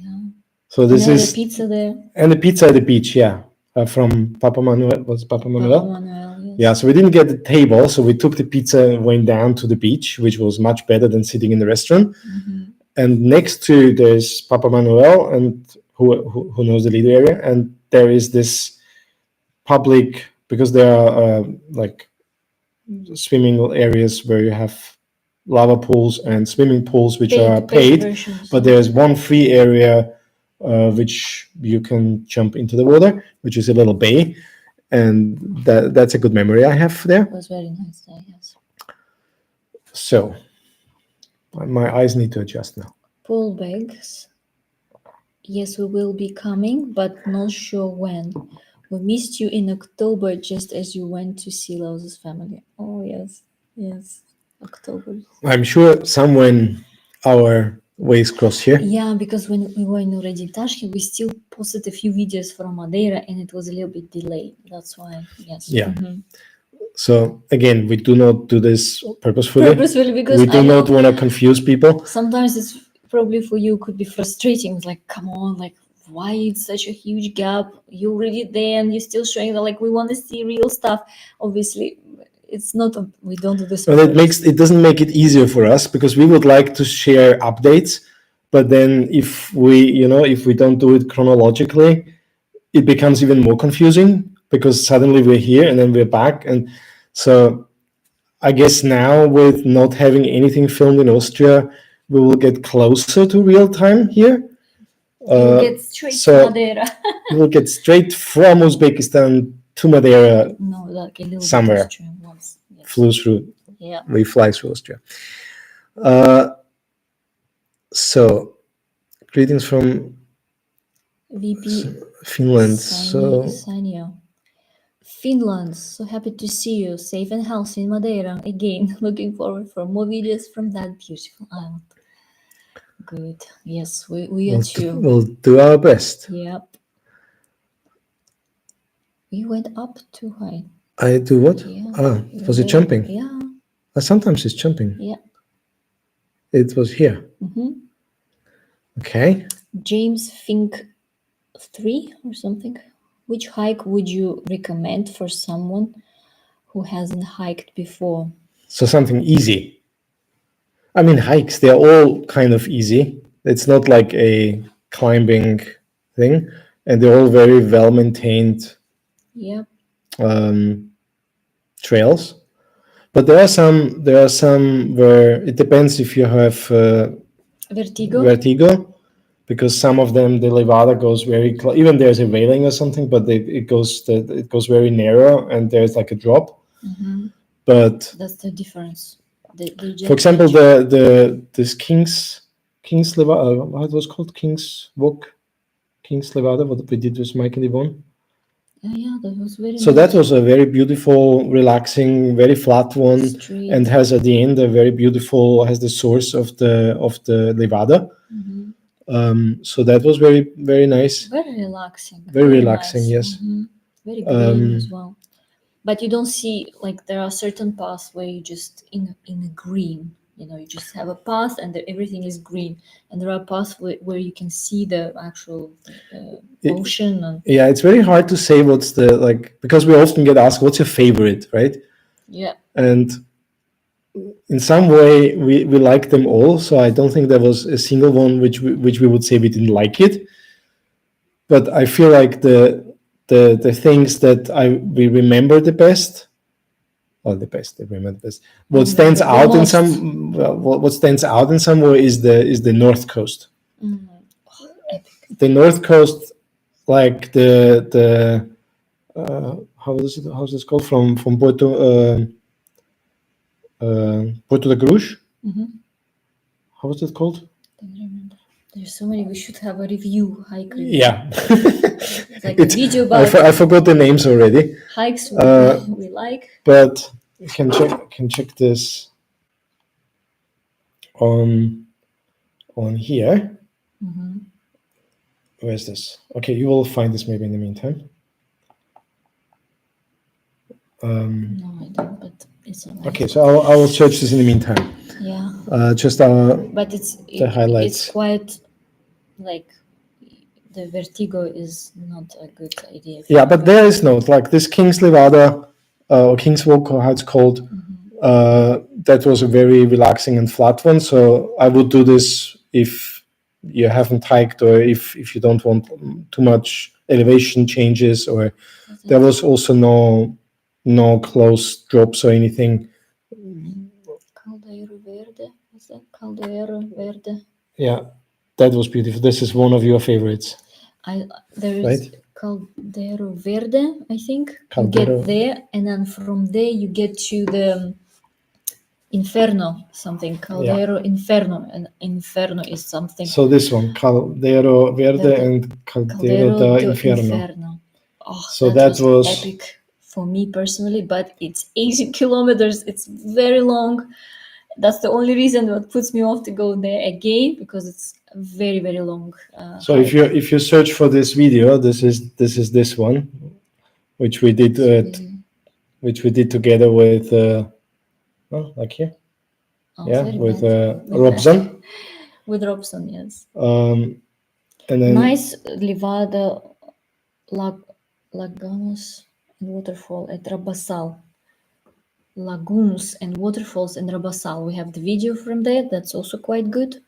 So this And is the pizza there. and the pizza at the beach. Yeah, from Papa Manuel. Was it Papa Manuel? Papa Manuel, yes. Yeah, so we didn't get the table, so we took the pizza and went down to the beach, which was much better than sitting in the restaurant. Mhm. And next to there's Papa Manuel, and who knows the Lido area, and there is this public because there are like swimming areas where you have lava pools and swimming pools which are paid, versions. but there's one free area which you can jump into the water, which is a little bay, and that's a good memory I have there. It was very nice there, yes. So my eyes need to adjust now. Pool bags. Yes, we will be coming, but not sure when. We missed you in October just as you went to see Laus's family. Oh, yes. Yes. October. I'm sure somewhere our ways cross here. Yeah, because when we were in already Tashkent, we still posted a few videos from Madeira and it was a little bit delayed. That's why, yes. Yeah. Mhm. So again, we do not do this purposefully. Purposefully, because We do I know not want to confuse people. sometimes it's probably for you could be frustrating. It's like, come on, like, why it's such a huge gap? You're already there and you're still showing that, like, we want to see real stuff. Obviously, it's not, we don't do this. on Well, purpose. it doesn't make it easier for us because we would like to share updates, but then if we don't do it chronologically, it becomes even more confusing because suddenly we're here and then we're back. And so I guess now with not having anything filmed in Austria, we will get closer to real time here. You'll get straight so- to Madeira. We will get straight from Uzbekistan to Madeira, No, like a little Somewhere. bit Austrian once. Yes. flew through, Yeah. we fly through Austria. So greetings from VP Finland. Sanya. Finland, so happy to see you, safe and healthy in Madeira. Again, looking forward for more videos from that beautiful island. Good. Yes, we are too. We'll do our best. Yep. We went up too high. I do what? Yeah. Was it jumping? Yeah. Sometimes it's jumping. Yeah. It was here. Mm-hmm. Okay. James Fink 3 or something. Which hike would you recommend for someone who hasn't hiked before? So something easy. I mean, hikes, they're all kind of easy. It's not like a climbing thing. And they're all very well maintained Yep. trails. But there are some where it depends if you have Vertigo. because some of them the levada goes very even there's a railing or something, but it goes very narrow and there's like a drop. Mm-hmm. But That's the difference. They for example, this King's Levada, how it was called, King's Walk, King's Levada, what we did with Mike and Yvonne. Yeah, that was very So nice. that was a very beautiful, relaxing, very flat one, Street. and has at the end a very beautiful, has the source of the Levada. So that was very, very nice, Very relaxing. very relaxing. Nice. Yes. Very green as well. But you don't see, like, there are certain paths where you just in a green. You know, you just have a path and everything is green, and there are paths where you can see the actual ocean. And Yeah, it's very hard to say what's the like, because we often get asked, "What's your favorite?" Right? yeah, And in some way, we like them all. So I don't think there was a single one which we would say we didn't like it. But I feel like the things that we remember the best, or the best, I remember the best. What stands remember the out in most. some, well, what stands out in some way is the North Coast. Epic. The North Coast, like the how's this called, from Porto da Cruz. How was it called? Don't remember. There's so many. We should have a review, hike review. Yeah, It's like a video I about forgot the names already. hikes we like. But you can check this on here. Where's this? Okay, you will find this maybe in the meantime. No, I don't. But it's on. Okay, so I will search this in the meantime. Yeah. Just But the highlights. It's quite like the vertigo is not a good idea. Yeah, but there is no, like this King's Levada or King's Walk, or how it's called. That was a very relaxing and flat one. So I would do this if you haven't hiked, or if you don't want too much elevation changes, or there was also no close drops or anything. Caldeiro Verde. Is that Caldeiro Verde? Yeah, that was beautiful. This is one of your favorites. There is Right? Caldeiro Verde, I think. Caldeiro. You get there, and then from there you get to the Inferno, something. Caldeiro Inferno, and Inferno is something. So this one, Caldeiro Verde and Caldeiro da Inferno. Oh, So that was was epic for me personally, but it's 80 kilometers. It's very long. That's the only reason what puts me off to go there again, because it's very, very long. So hike. if you search for this video, this is this one, which we did together with like here, very with bad. Robson. With Robson, yes. And then Nice Levada Lagoons and waterfall at Rabassal. Lagoons and waterfalls in Rabassal. We have the video from there. That's also quite good.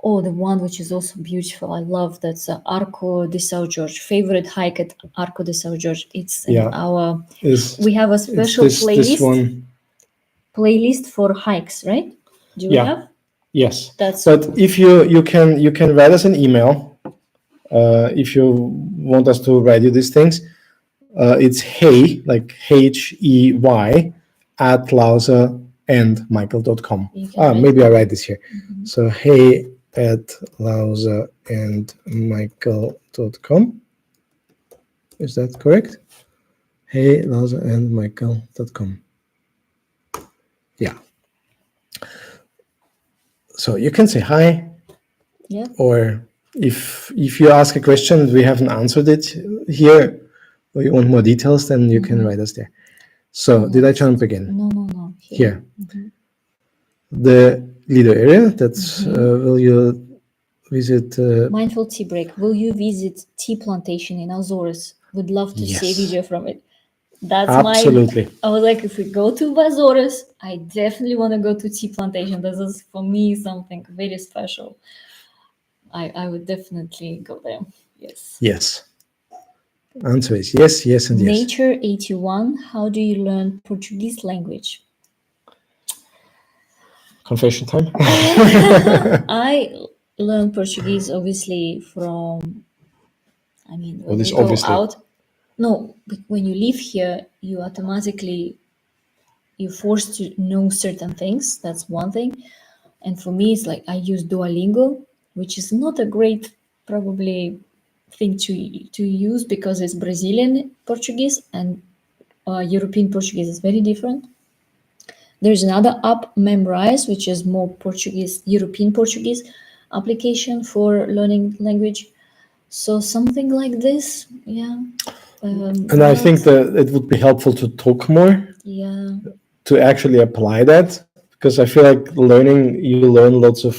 Oh, the one which is also beautiful. I love that's Arco de São Jorge. Favorite hike at Arco de São Jorge. It's in our. We have a special this one. Playlist for hikes, right? Do we have? Yes. That's. But if you can write us an email if you want us to write you these things. It's hey, like HEY at lausaandmichael.com. Maybe I write this here. So hey at lausaandmichael.com. Is that correct? Hey lausaandmichael.com. Yeah. So you can say hi. Yeah. Or if you ask a question and we haven't answered it here, or you want more details, then you can write us there. So did I jump again? No. Here. The Lido area, that's will you visit Mindful tea break. Will you visit tea plantation in Azores? Would love to see a video from it. That's absolutely. I was like, if we go to Azores, I definitely want to go to tea plantation. This is for me something very special. I would definitely go there. Yes. Answer is yes, yes, and yes. Nature 81. How do you learn Portuguese language? Confession time. I learned Portuguese obviously from. I mean, when you go obviously. out. No, but when you live here, you're forced to know certain things. That's one thing. And for me, it's like I use Duolingo, which is not a great, probably thing to use because it's Brazilian Portuguese and European Portuguese is very different. There's another app, Memrise, which is more Portuguese, European Portuguese application for learning language. So something like this, yeah. And I think that it would be helpful to talk more, yeah, to actually apply that, because I feel like learning, you learn lots of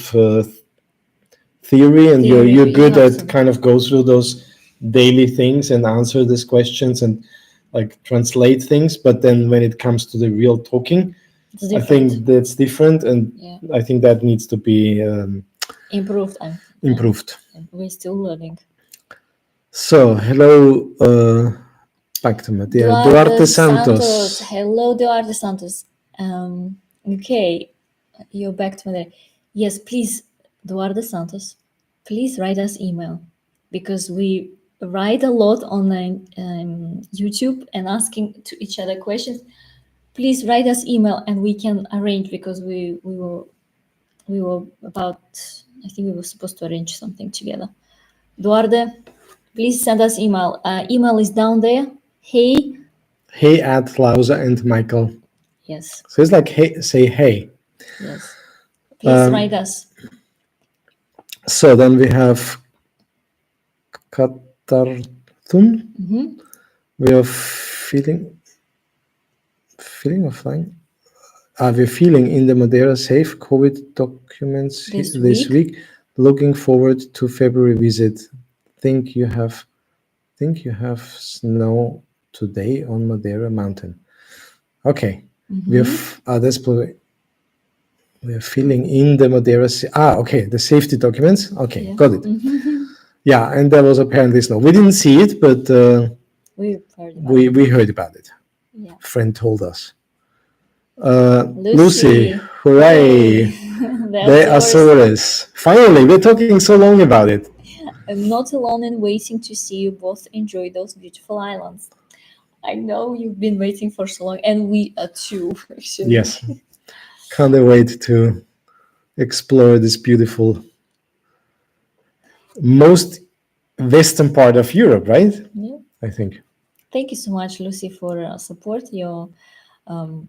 theory, and you're good at kind of go through those daily things and answer these questions and like translate things. But then when it comes to the real talking, I think that's different, and yeah. I think that needs to be improved. improved. We're still learning. So hello, back to Madeira. Duarte Santos. Hello, Duarte Santos. Okay, you're back to Madeira. Yes, please, Duarte Santos, please write us email, because we write a lot on YouTube and asking to each other questions. Please write us email and we can arrange, because we were about, I think we were supposed to arrange something together. Duarte, please send us email. Email is down there. Hey at Lausa and Michael. Yes. So it's like hey, say hey. Yes. Please write us. So then we have Katarthun. We are feeling of flying. We're feeling in the Madeira safe. COVID documents this week. Looking forward to February visit. Think you have snow today on Madeira mountain. Okay. We are feeling in the Madeira. Okay, the safety documents. Okay, got it. Yeah, and there was apparently snow. We didn't see it, but we heard about it. Yeah. Friend told us. Lucy, hooray! The Azores. Finally, we're talking so long about it. I'm not alone in waiting to see you both enjoy those beautiful islands. I know you've been waiting for so long, and we are too, actually. Yes. Can't wait to explore this beautiful, most western part of Europe, right? Yeah. I think. Thank you so much, Lucy, for support, your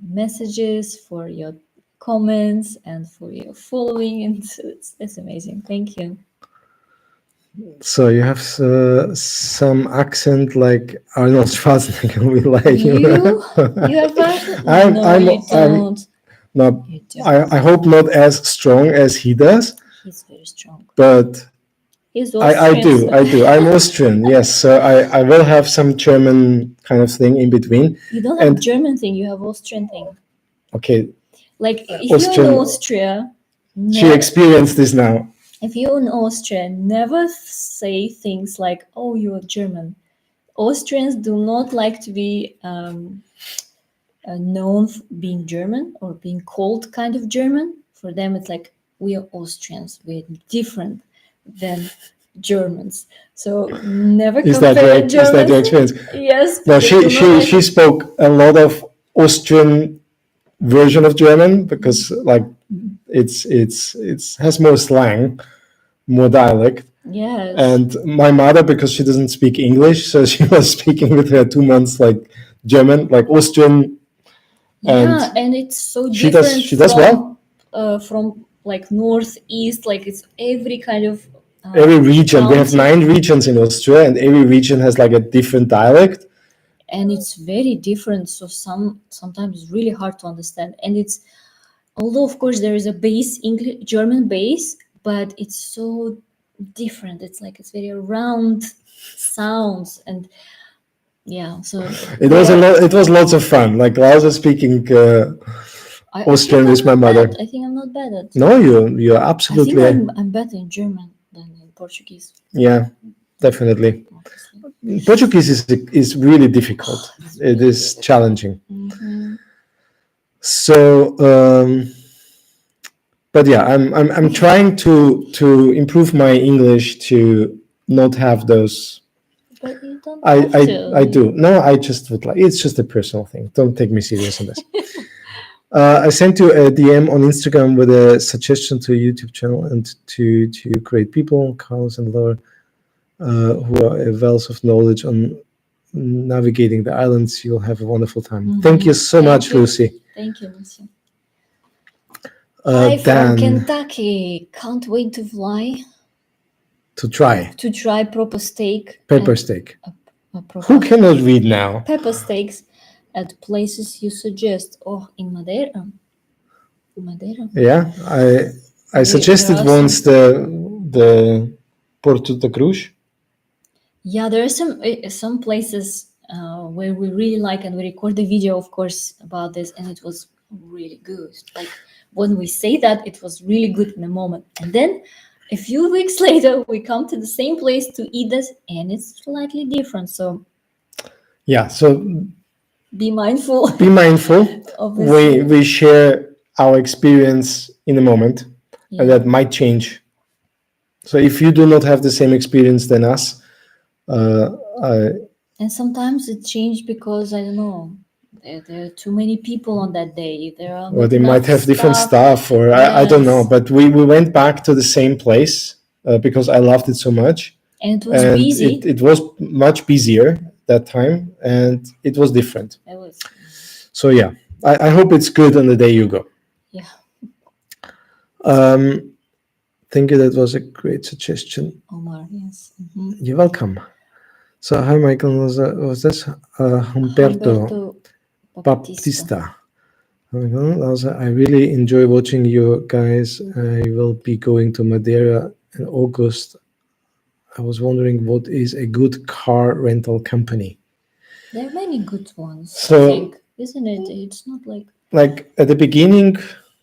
messages, for your comments, and for your following. And it's amazing. Thank you. So you have some accent like Arnold Schwarzenegger. We like you. You have accent? No, you don't. No, I hope not as strong as he does. He's very strong. But he's Austrian, I do. I'm Austrian, yes. So I will have some German kind of thing in between. You don't have German thing. You have Austrian thing. Okay. Like if you're in Austria, she experienced this now. If you're in Austria, never say things like, "Oh, you're German." Austrians do not like to be known for being German or being called kind of German. For them, it's like, we are Austrians. We're different than Germans. So never compare Germans. Is that your experience? Yes. No, she spoke a lot of Austrian version of German, because like it has more slang, more dialect. Yes. And my mother, because she doesn't speak English, so she was speaking with her 2 months like German, like Austrian. And it's so different. She does well. From like northeast, like it's every kind of every region. County. We have 9 regions in Austria, and every region has like a different dialect. And it's very different. So sometimes it's really hard to understand. And it's, although of course there is a base, English German base, but it's so different. It's like it's very round sounds, and yeah. So it was lots of fun. Like I was speaking Austrian with my mother. I think I'm not bad at. No, you're absolutely. I think I'm better in German than in Portuguese. Yeah, definitely. Portuguese is really difficult. It is challenging. Mm-hmm. So, but yeah, I'm trying to improve my English to not have those. But you don't have to. I do. No, I just would like. It's just a personal thing. Don't take me serious on this. I sent you a DM on Instagram with a suggestion to a YouTube channel and to create people, Carlos and Laura. who are a wealth of knowledge on navigating the islands. You'll have a wonderful time. Thank you so Thank much, you. Lucy. Thank you, Lucy. Hi from Dan, Kentucky. Can't wait to fly to try to try proper steak. pepper steak. Proper Who cannot read now? pepper steaks at places you suggest. Oh, in Madeira. Madeira. Yeah, I suggested there are once the Porto da Cruz. Yeah, there are some places where we really like, and we record the video, of course, about this, and it was really good. Like when we say that, it was really good in the moment, and then a few weeks later, we come to the same place to eat this, and it's slightly different. So Yeah, so be mindful. be mindful. Obviously. We share our experience in the moment, and that might change. So if you do not have the same experience than us, and sometimes it changed because I don't know. There are too many people on that day. There are or they might have different stuff, or I don't know. But we went back to the same place because I loved it so much. And it was busy. It was much busier that time, and it was different. It was. So yeah, I hope it's good on the day you go. Yeah. Thank you. That was a great suggestion. Omar, yes. You're welcome. So hi, Michael. Was this Humberto Baptista? I really enjoy watching you guys. I will be going to Madeira in August. I was wondering what is a good car rental company. There are many good ones, I think, isn't it? It's not like at the beginning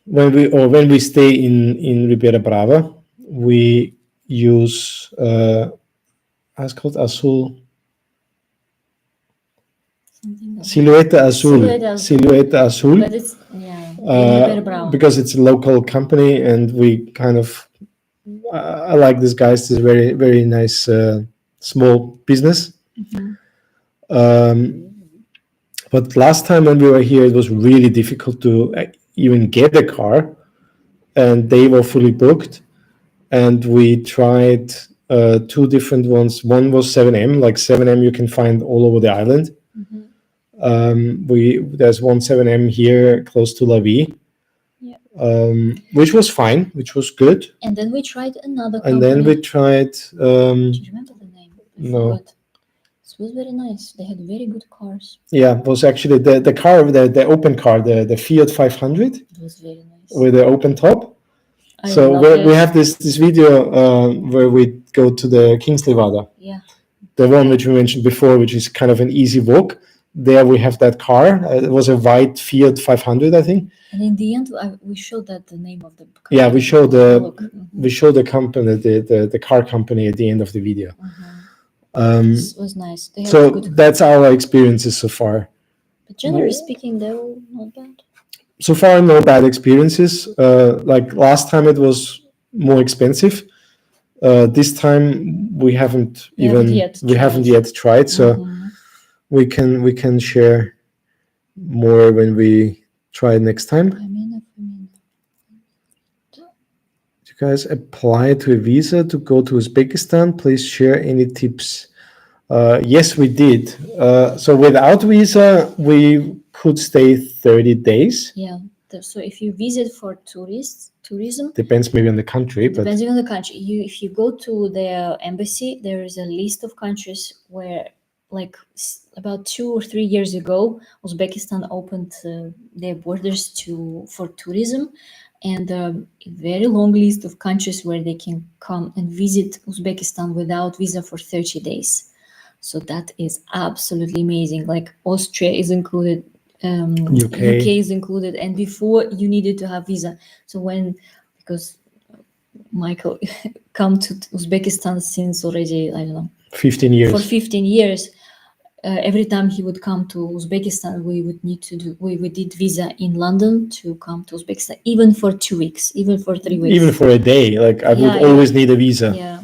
when we stay in Ribeira Brava, we use it's called Azul. Silhouetta Azul. Silhouetta Azul. But it's Ribeira Brava. Because it's a local company, and we kind of I like these guys. It's very, very nice small business. But last time when we were here, it was really difficult to even get a car, and they were fully booked. And we tried two different ones. One was 7M. Like 7M, you can find all over the island. There's one 7M here close to La Vie. Which was fine, which was good. And then we tried another company. And then we tried. Do you remember the name? No. It was very nice. They had very good cars. Yeah, it was actually the car, the open car, the Fiat 500. It was very nice. With the open top. So we have this video where we go to the King's Levada. Yeah. The one which we mentioned before, which is kind of an easy walk. There we have that car. It was a white Fiat 500, I think. And in the end, we showed that the name of the car. Yeah, we showed the company, the car company at the end of the video. It was nice. So that's our experiences so far. But generally speaking, they were not bad. So far, no bad experiences. Like last time, it was more expensive. This time we haven't yet tried. So we can share more when we try it next time. Do you guys apply to a visa to go to Uzbekistan? Please share any tips. Yes, we did. So without visa, we could stay 30 days. Yeah. So if you visit for tourism, depends maybe on the country. Depending on the country, if you go to the embassy, there is a list of countries where, like about 2 or 3 years ago, Uzbekistan opened their borders for tourism, and a very long list of countries where they can come and visit Uzbekistan without visa for 30 days. So that is absolutely amazing. Like Austria is included. UK is included, and before you needed to have visa. So because Michael come to Uzbekistan since already 15 years. For 15 years, every time he would come to Uzbekistan, we did visa in London to come to Uzbekistan, even for 2 weeks, even for 3 weeks, even for a day. Like I would always need a visa. Yeah.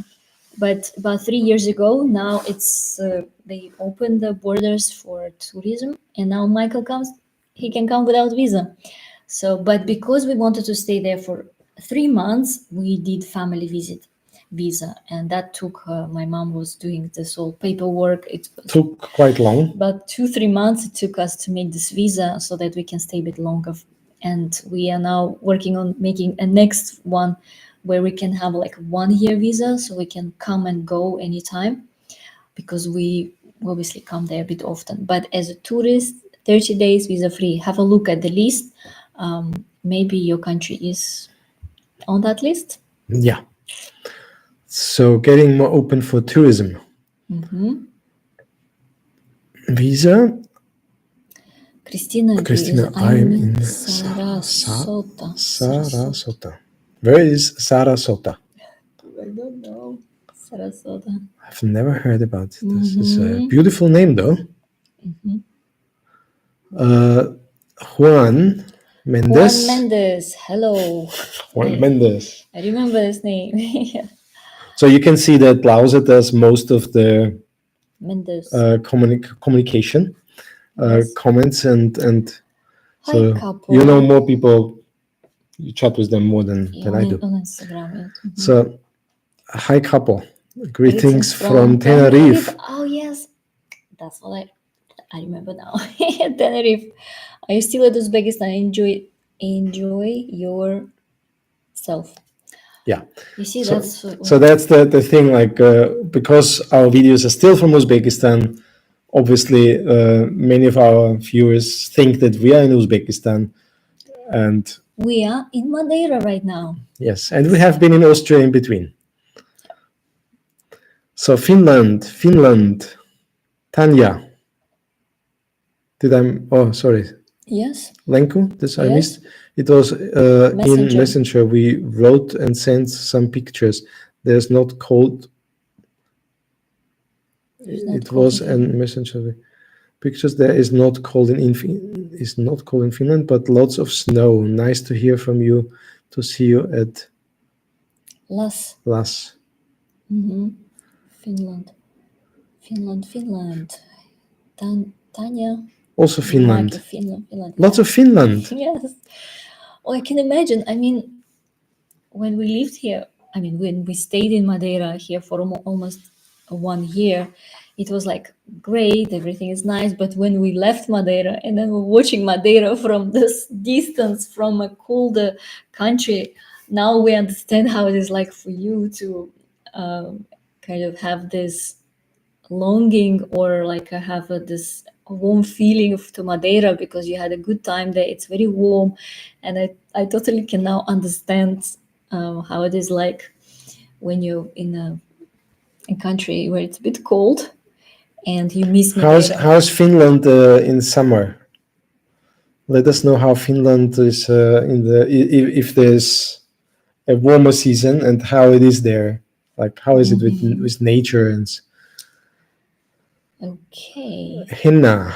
But about 3 years ago, now it's they opened the borders for tourism, and now Michael he can come without visa. So, but because we wanted to stay there for 3 months, we did family visit. visa, and that took my mom was doing this whole paperwork. It was Took quite long. about 2-3 months it took us to make this visa so that we can stay a bit longer, and we are now working on making a next one where we can have like 1 year visa so we can come and go anytime, because we obviously come there a bit often. But as a tourist, 30 days visa free. Have a look at the list. Maybe your country is on that list. Yeah. So getting more open for tourism. Visa. Christina, Christina, I'm in Sarasota. Sarasota. Where is Sarasota? I don't know. Sarasota. I've never heard about it. This is a beautiful name, though. Juan Mendes. Juan Mendes. Hello. Juan Mendes. I remember his name. Yeah. So you can see that Lausa does most of the Mendes. communication, Yes. comments, and Hi, so couple. you know more people. You chat with them more than I do. On Instagram. Yeah. So, hi couple. Greetings from Tenerife. Oh yes, that's what I remember now. Tenerife. Are you still at Uzbekistan? Enjoy yourself. Yeah. You see, So that's that's the thing. Like because our videos are still from Uzbekistan, obviously many of our viewers think that we are in Uzbekistan, and we are in Madeira right now. Yes, and we have been in Austria in between. So Finland, Tanya. Oh, sorry. Yes. Lenko, I missed. It was in Messenger. We wrote and sent some pictures. There's not cold. It was in Messenger. Pictures there is not cold in Finland, but lots of snow. Nice to hear from you. To see you at Las. Finland. Tanya. Also Finland. Finland. Lots of Finland. Yes. Oh, I can imagine. I mean, when we lived here, when we stayed in Madeira here for almost 1 year, it was like great, everything is nice. But when we left Madeira and then we're watching Madeira from this distance, from a colder country, now we understand how it is like for you to kind of have this longing, or like have this warm feeling to Madeira because you had a good time there. It's very warm, and I totally can now understand how it is like when you're in a country where it's a bit cold and you miss Madeira. How's Finland in summer? Let us know how Finland is if there's a warmer season and how it is there. Like how is it with nature and. Okay. Henna.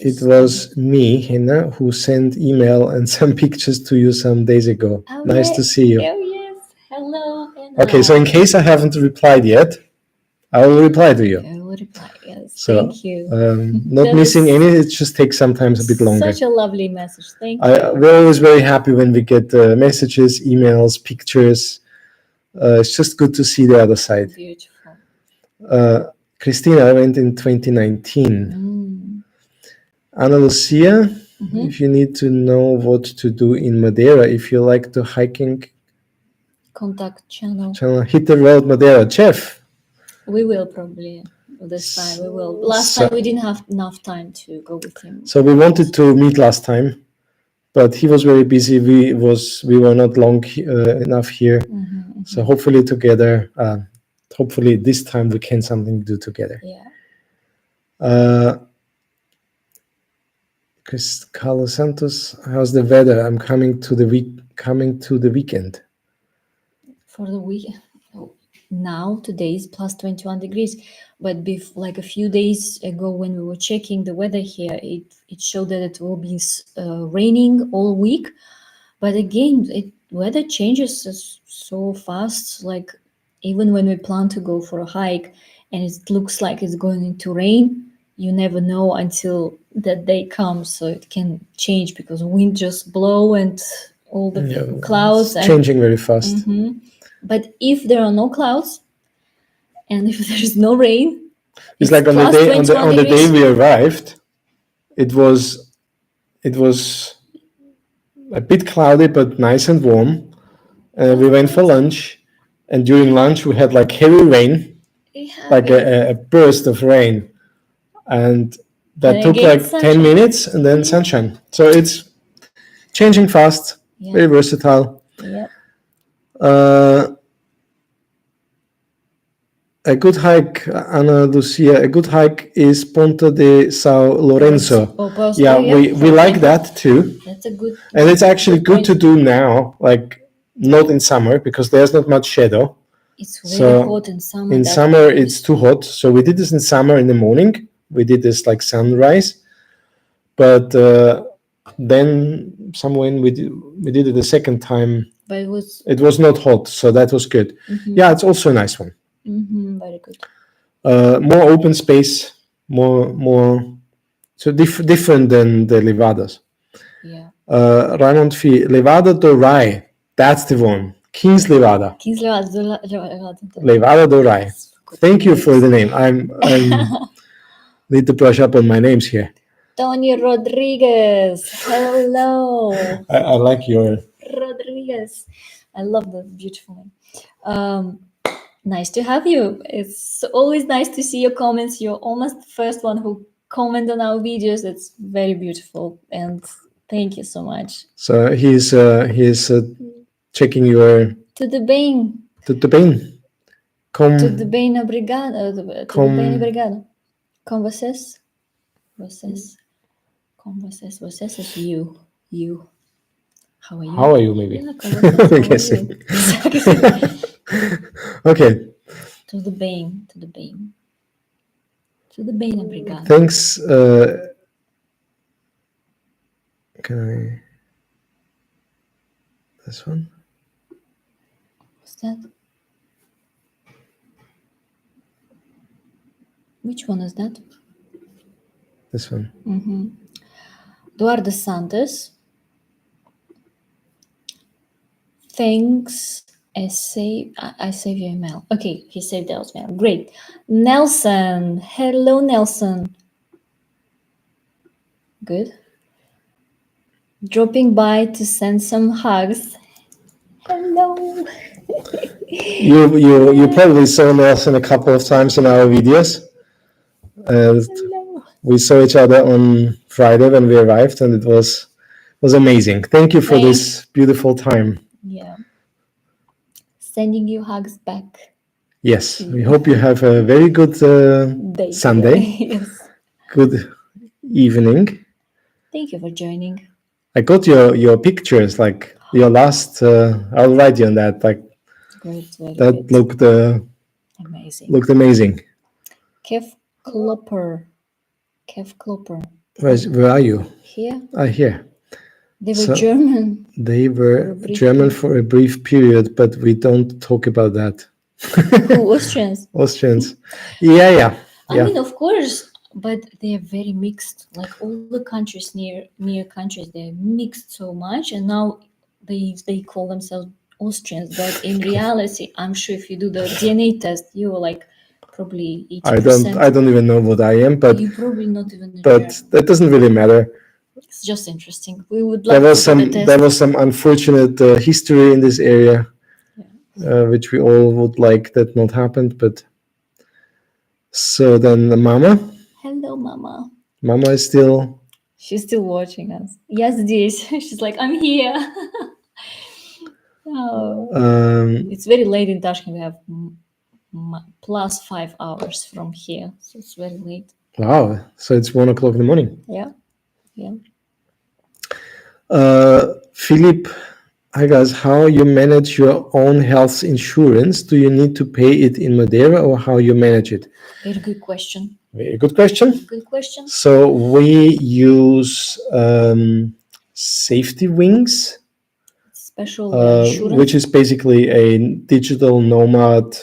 It was me, Henna, who sent email and some pictures to you some days ago. Oh, nice to see you. Oh yes. Hello, Henna. Okay, so in case I haven't replied yet, I will reply to you. I will reply, yes. So, thank you. Not missing any, it just takes sometimes a bit longer. Such a lovely message. Thank you. We're always very happy when we get messages, emails, pictures. It's just good to see the other side. Beautiful. Christina went in 2019. Ana Lucia, if you need to know what to do in Madeira, if you like to hiking, contact channel. Hit the road Madeira. Jeff. We will probably this time. We will. Last time we didn't have enough time to go with him. So we wanted to meet last time, but he was very busy. We were not long enough here. So hopefully together. Hopefully this time we can something do together. Yeah. Carlos Santos, how's the weather? I'm coming to the weekend. For the weekend. Now today is plus 21 degrees, but like a few days ago when we were checking the weather here, it showed that it will be raining all week. But again, weather changes so fast. Like even when we plan to go for a hike and it looks like it's going to rain, you never know until that day comes. So it can change because wind just blow and all the clouds. It's changing very fast. But if there are no clouds and if there's no rain, It's like on the plus day 21 on the day degrees. we arrived, it was a bit cloudy but nice and warm. We went for lunch, and during lunch we had like heavy rain, like a burst of rain, and that And took again, like 10 sunshine. minutes and then sunshine. So it's changing fast, Yeah. very versatile. Yep. A good hike, Ana Lucia, a good hike is Ponta de São Lourenço. Yeah, we like that too. That's a good. And it's actually good to do now, like not in summer, because there's not much shadow. It's really hot in summer. In summer, it's too hot. So we did this in summer in the morning. We did this like sunrise. But then somewhere we did it the second time. But it was not hot, so that was good. Yeah, it's also a nice one. Very good. More open space, more so different than the Levadas. Yeah. Raymond Fee, Levada do Rai, that's the one. King's Levada. King's Levada. Levada do Rai. Thank you for the name. I'm need to brush up on my names here. Tony Rodriguez. Hello. I like your Rodriguez. I love that beautiful name. Nice to have you. It's always nice to see your comments. You're almost the first one who comment on our videos. It's very beautiful, and thank you so much. So he's checking your Tudo bem. Tudo bem. Tudo bem, obrigada. Tudo bem, obrigada. Com vocês? Com vocês. Vocês is you. How are you? How are you, maybe? Yeah, com vocês, how are you? Okay. Tudo bem. Tudo bem, obrigada. Thanks. Can I? This one? What's that? Which one is that? This one. Eduardo Santos. Thanks. I save your email. Okay, he saved our email. Great. Nelson. Hello, Nelson. Good. Dropping by to send some hugs. Hello. You probably saw Nelson a couple of times in our videos. Hello. We saw each other on Friday when we arrived, and it was amazing. Thank you for this beautiful time. Yeah. Sending you hugs back. Yes, we hope you have a very good Sunday. Yes. Good evening. Thank you for joining. I got your pictures, like your last. I'll write you on that. Like Great, that good. looked Amazing. Looked amazing. Kev Klopper. Where are you? Here. Here. They were German. They were German for a brief period, but we don't talk about that. Who, Austrians? Austrians. Yeah. I mean, of course, but they are very mixed. Like all the countries near countries, they're mixed so much, and now they call themselves Austrians. But in reality, I'm sure if you do the DNA test, you're like probably 80%. I don't even know what I am, but you probably not even. But that doesn't really matter. It's just interesting. We would like there was some unfortunate history in this area, which we all would like that not happened. But so then Mama. Hello, Mama. Mama is still. She's still watching us. Yes, this. She's like, I'm here. It's very late in Tashkent. We have plus 5 hours from here, so it's very late. Wow! So it's 1 o'clock in the morning. Yeah. Philip, hi guys. How you manage your own health insurance? Do you need to pay it in Madeira, or how you manage it? Very good question. Very good question. Good question. So we use safety wings. Special insurance. Which is basically a digital nomad,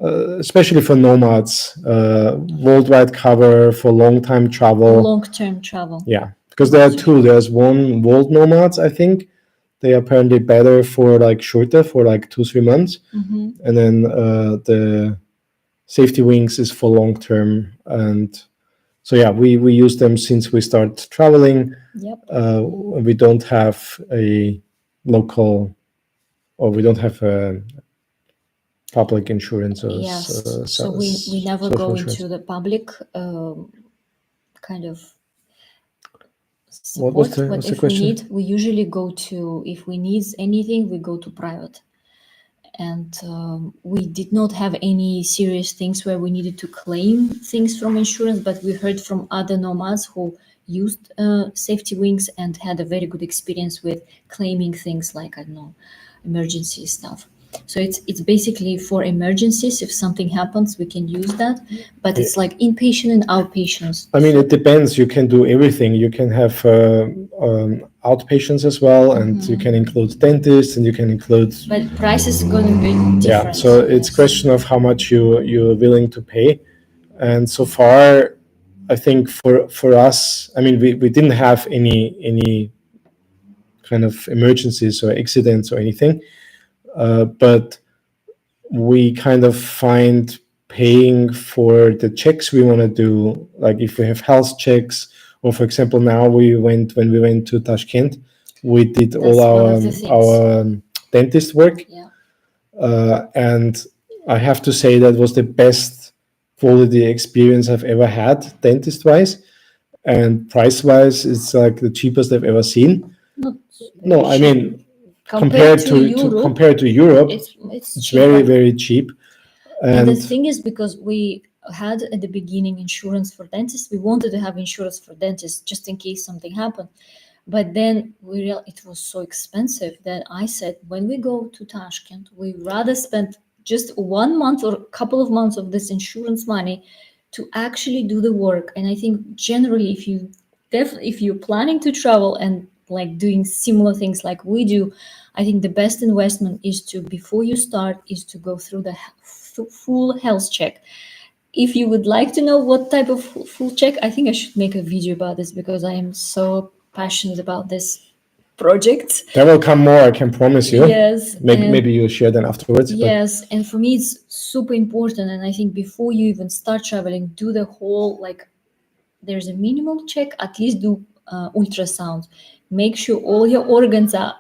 especially for nomads, worldwide cover for long-term travel. Long-term travel. Yeah, because there are two. There's one World Nomads, I think, they are apparently better for like shorter, for like 2-3 months, and then the safety wings is for long term. And so yeah, we use them since we start traveling. Yep. We don't have a local, or we don't have a public insurance or Yes. So we never social go insurance. into the public kind of What was support. But the if we question? need, we usually go to, if we need anything, we go to private. And we did not have any serious things where we needed to claim things from insurance, but we heard from other nomads who used safety wings and had a very good experience with claiming things like, I don't know, emergency stuff. So it's basically for emergencies. If something happens, we can use that, but it's like inpatient and outpatients. I mean, it depends. You can do everything. You can have outpatients as well, and you can include dentists, and you can include. But price is going to be different. Yeah, so it's question of how much you're willing to pay, and so far, I think for us, I mean, we didn't have any kind of emergencies or accidents or anything, but we kind of find paying for the checks we want to do, like if we have health checks, or for example, now when we went to Tashkent, we did all our dentist work. Yeah. And I have to say that was the best quality experience I've ever had, dentist wise, and price wise, it's like the cheapest I've ever seen. No, I mean, compared to Europe, it's very, very cheap. And the thing is, because we had at the beginning insurance for dentists, we wanted to have insurance for dentists just in case something happened. But then we realized it was so expensive that I said, when we go to Tashkent, we rather spend just 1 month or a couple of months of this insurance money to actually do the work. And I think generally, if you're planning to travel and like doing similar things like we do, I think the best investment is to, before you start, is to go through the full health check. If you would like to know what type of full check, I think I should make a video about this, because I am so passionate about this project. There will come more, I can promise you. Yes. Maybe you'll share them afterwards. Yes, and for me it's super important. And I think before you even start traveling, do the whole, like, there's a minimal check, at least do ultrasound. Make sure all your organs are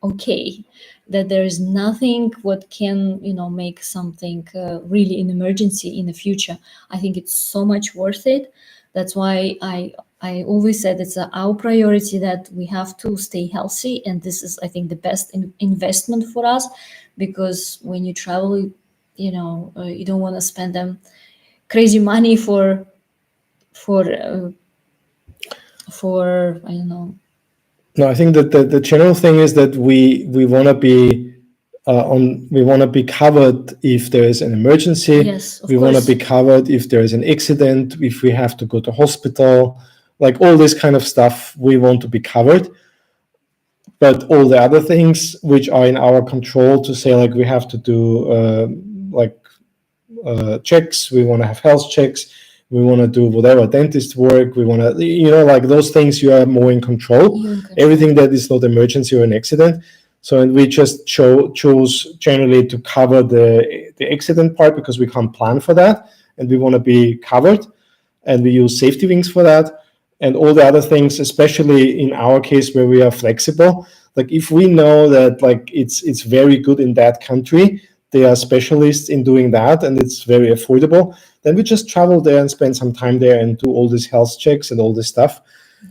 okay, that there is nothing what can make something really an emergency in the future. I think it's so much worth it. That's why I always said it's our priority, that we have to stay healthy, and this is, I think, the best investment for us, because when you travel, you don't want to spend them crazy money for I don't know. No, I think that the general thing is that we want to be we want to be covered if there is an emergency. Yes, we want to be covered if there is an accident, if we have to go to hospital, like all this kind of stuff, we want to be covered. But all the other things which are in our control, to say like we have to do checks, we want to have health checks, we want to do whatever dentist work, we want to, like those things, you are more in control. Everything that is not emergency or an accident. So, and we just choose generally to cover the accident part, because we can't plan for that, and we want to be covered, and we use safety wings for that. And all the other things, especially in our case where we are flexible, like if we know that like it's very good in that country, they are specialists in doing that, and it's very affordable, then we just travel there and spend some time there and do all these health checks and all this stuff.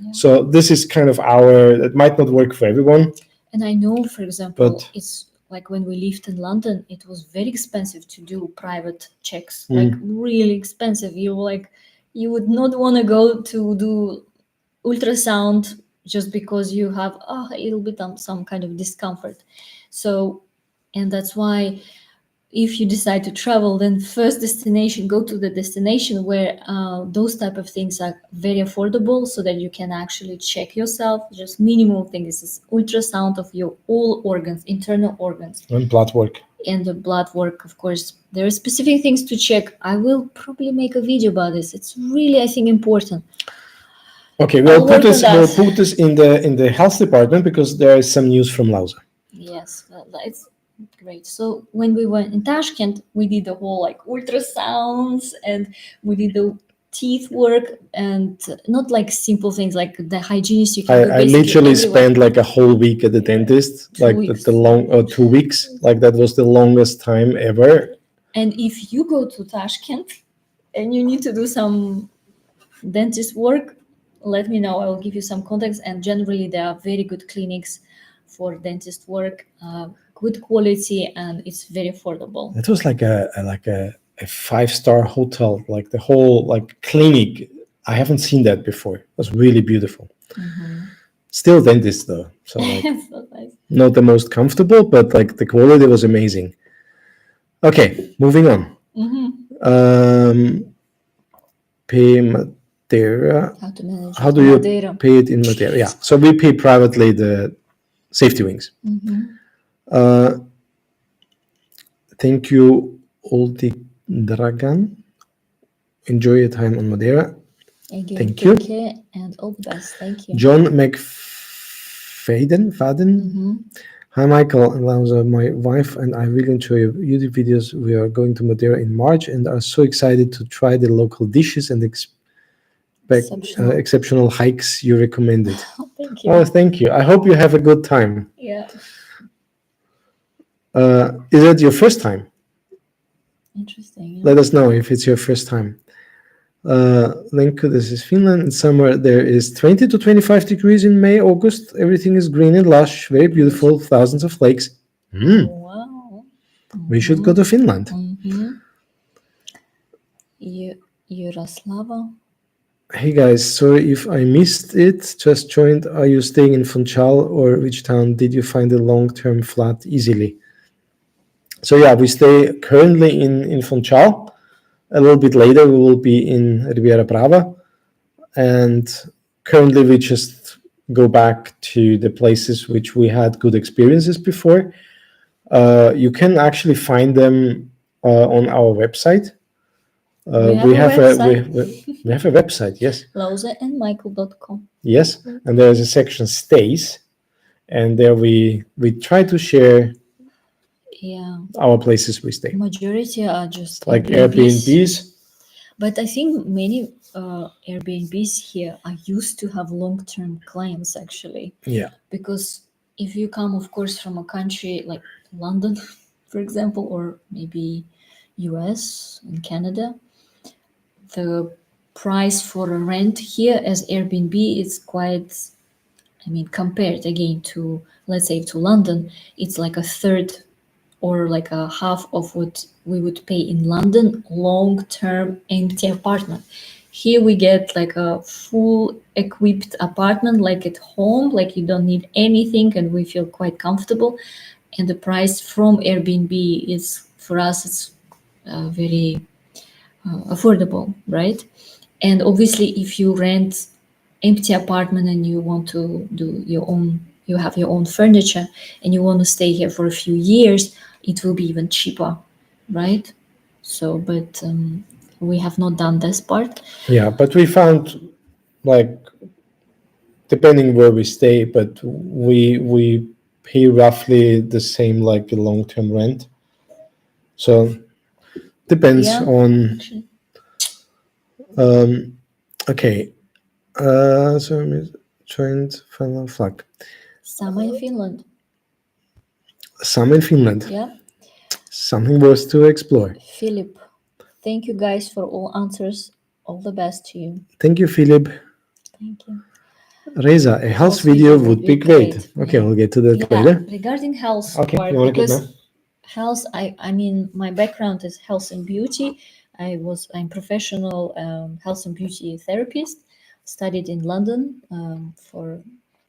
Yeah. So this is kind of it might not work for everyone. And I know, for example, it's like when we lived in London, it was very expensive to do private checks, like really expensive. You would not want to go to do ultrasound just because you have a little bit of some kind of discomfort. So, and that's why if you decide to travel, then first destination, go to the destination where those type of things are very affordable, so that you can actually check yourself. Just minimal things is ultrasound of your all organs, internal organs. And blood work. And the blood work, of course. There are specific things to check. I will probably make a video about this. It's really, I think, important. Okay, I'll we'll work on we'll that. put this in the health department because there is some news from Lausa. Yes, it's great. So when we were in Tashkent, we did the whole like ultrasounds, and we did the teeth work, and not like simple things like the hygienist you can go I basically literally everywhere. spent like a whole week at the dentist, 2 like weeks. the long 2 weeks, like that was the longest time ever. And if you go to Tashkent and you need to do some dentist work, let me know. I will give you some contacts. And generally, there are very good clinics for dentist work, good quality, and it's very affordable. It was like a 5-star hotel, like the whole like clinic. I haven't seen that before. It was really beautiful. Still dentist though, so like So nice. not the most comfortable, but like the quality was amazing. Okay, moving on. Pay Madeira. How to manage How it do in you Madeira. pay it in Madeira? Yeah, so we pay privately the safety wings. Thank you, Ulti Dragan. Enjoy your time on Madeira. Again, Thank take you. care and all the best. Thank you. John Faden. Hi, Michael and Lausa. My wife and I really enjoy your YouTube videos. We are going to Madeira in March and are so excited to try the local dishes and exceptional hikes you recommended. Thank you. Oh, thank you. I hope you have a good time. Yeah. Is it your first time? Interesting. Let us know if it's your first time. Lenko, this is Finland. In summer, there is 20 to 25 degrees in May, August. Everything is green and lush, very beautiful, thousands of lakes. Wow. We should go to Finland. Yaroslava. Hey guys, sorry if I missed it. Just joined. Are you staying in Funchal or which town? Did you find a long-term flat easily? So yeah, we stay currently in Funchal. A little bit later, we will be in Riviera Brava. And currently, we just go back to the places which we had good experiences before. You can actually find them on our website. We have a website, yes. lausaandmichael.com. Yes, and there's a section stays, and there we try to share our places we stay. Majority are just like Airbnbs. But I think many Airbnbs here are used to have long-term clients actually. Yeah. Because if you come, of course, from a country like London, for example, or maybe US and Canada, the price for a rent here as Airbnb is quite, I mean, compared again to, let's say, to London, it's like a third or like a half of what we would pay in London, long-term empty apartment. Here we get like a full equipped apartment, like at home, like you don't need anything, and we feel quite comfortable. And the price from Airbnb is, for us, it's very affordable, right? And obviously, if you rent empty apartment and you want to do your own, you have your own furniture and you want to stay here for a few years, it will be even cheaper, right? So, but we have not done this part. Yeah, but we found, like, depending where we stay, but we pay roughly the same like a long-term rent. So depends on. Okay. So I'm joined final flag. Summer in Finland. Summer in Finland. Yeah. Something worth to explore. Philip, thank you guys for all answers. All the best to you. Thank you, Philip. Thank you. Reza, a health video would be great. Okay, we'll get to that later. Regarding health Okay, part, you want to get because now? health, I mean, my background is health and beauty. I'm professional health and beauty therapist. Studied in London for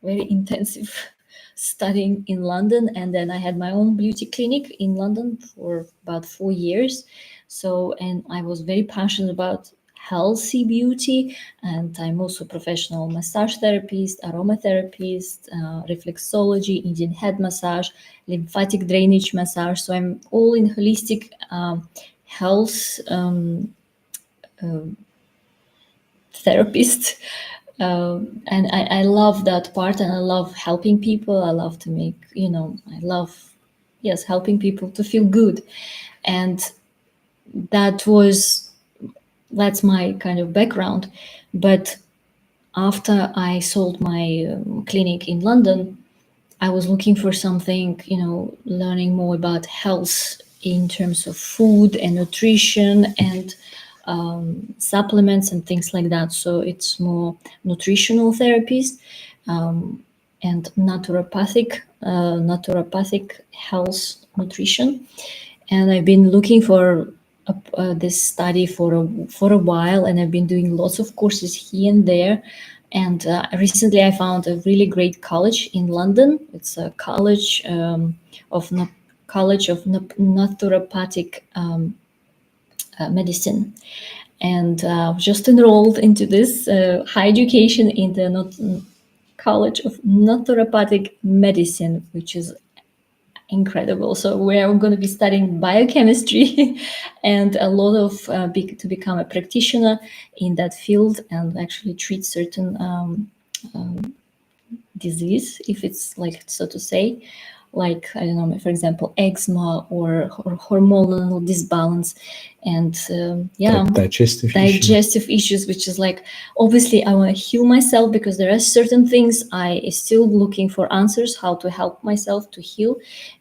very intensive studying in London, and then I had my own beauty clinic in London for about 4 years. So, and I was very passionate about healthy beauty, and I'm also professional massage therapist, aromatherapist, reflexology, Indian head massage, lymphatic drainage massage. So I'm all in holistic health therapist And I love that part, and I love helping people. I love to make, I love, yes, helping people to feel good. And that was, that's my kind of background. But after I sold my clinic in London, I was looking for something, learning more about health in terms of food and nutrition and supplements and things like that. So it's more nutritional therapies and naturopathic health nutrition. And I've been looking for this study for a while, and I've been doing lots of courses here and there. And recently, I found a really great college in London. It's a college of naturopathic medicine, and just enrolled into this high education in the College of Naturopathic Medicine, which is incredible. So we're going to be studying biochemistry and a lot of to become a practitioner in that field and actually treat certain disease, if it's like so to say, like I don't know, for example, eczema or hormonal disbalance, and digestive issues, which is like obviously I want to heal myself because there are certain things I still looking for answers how to help myself to heal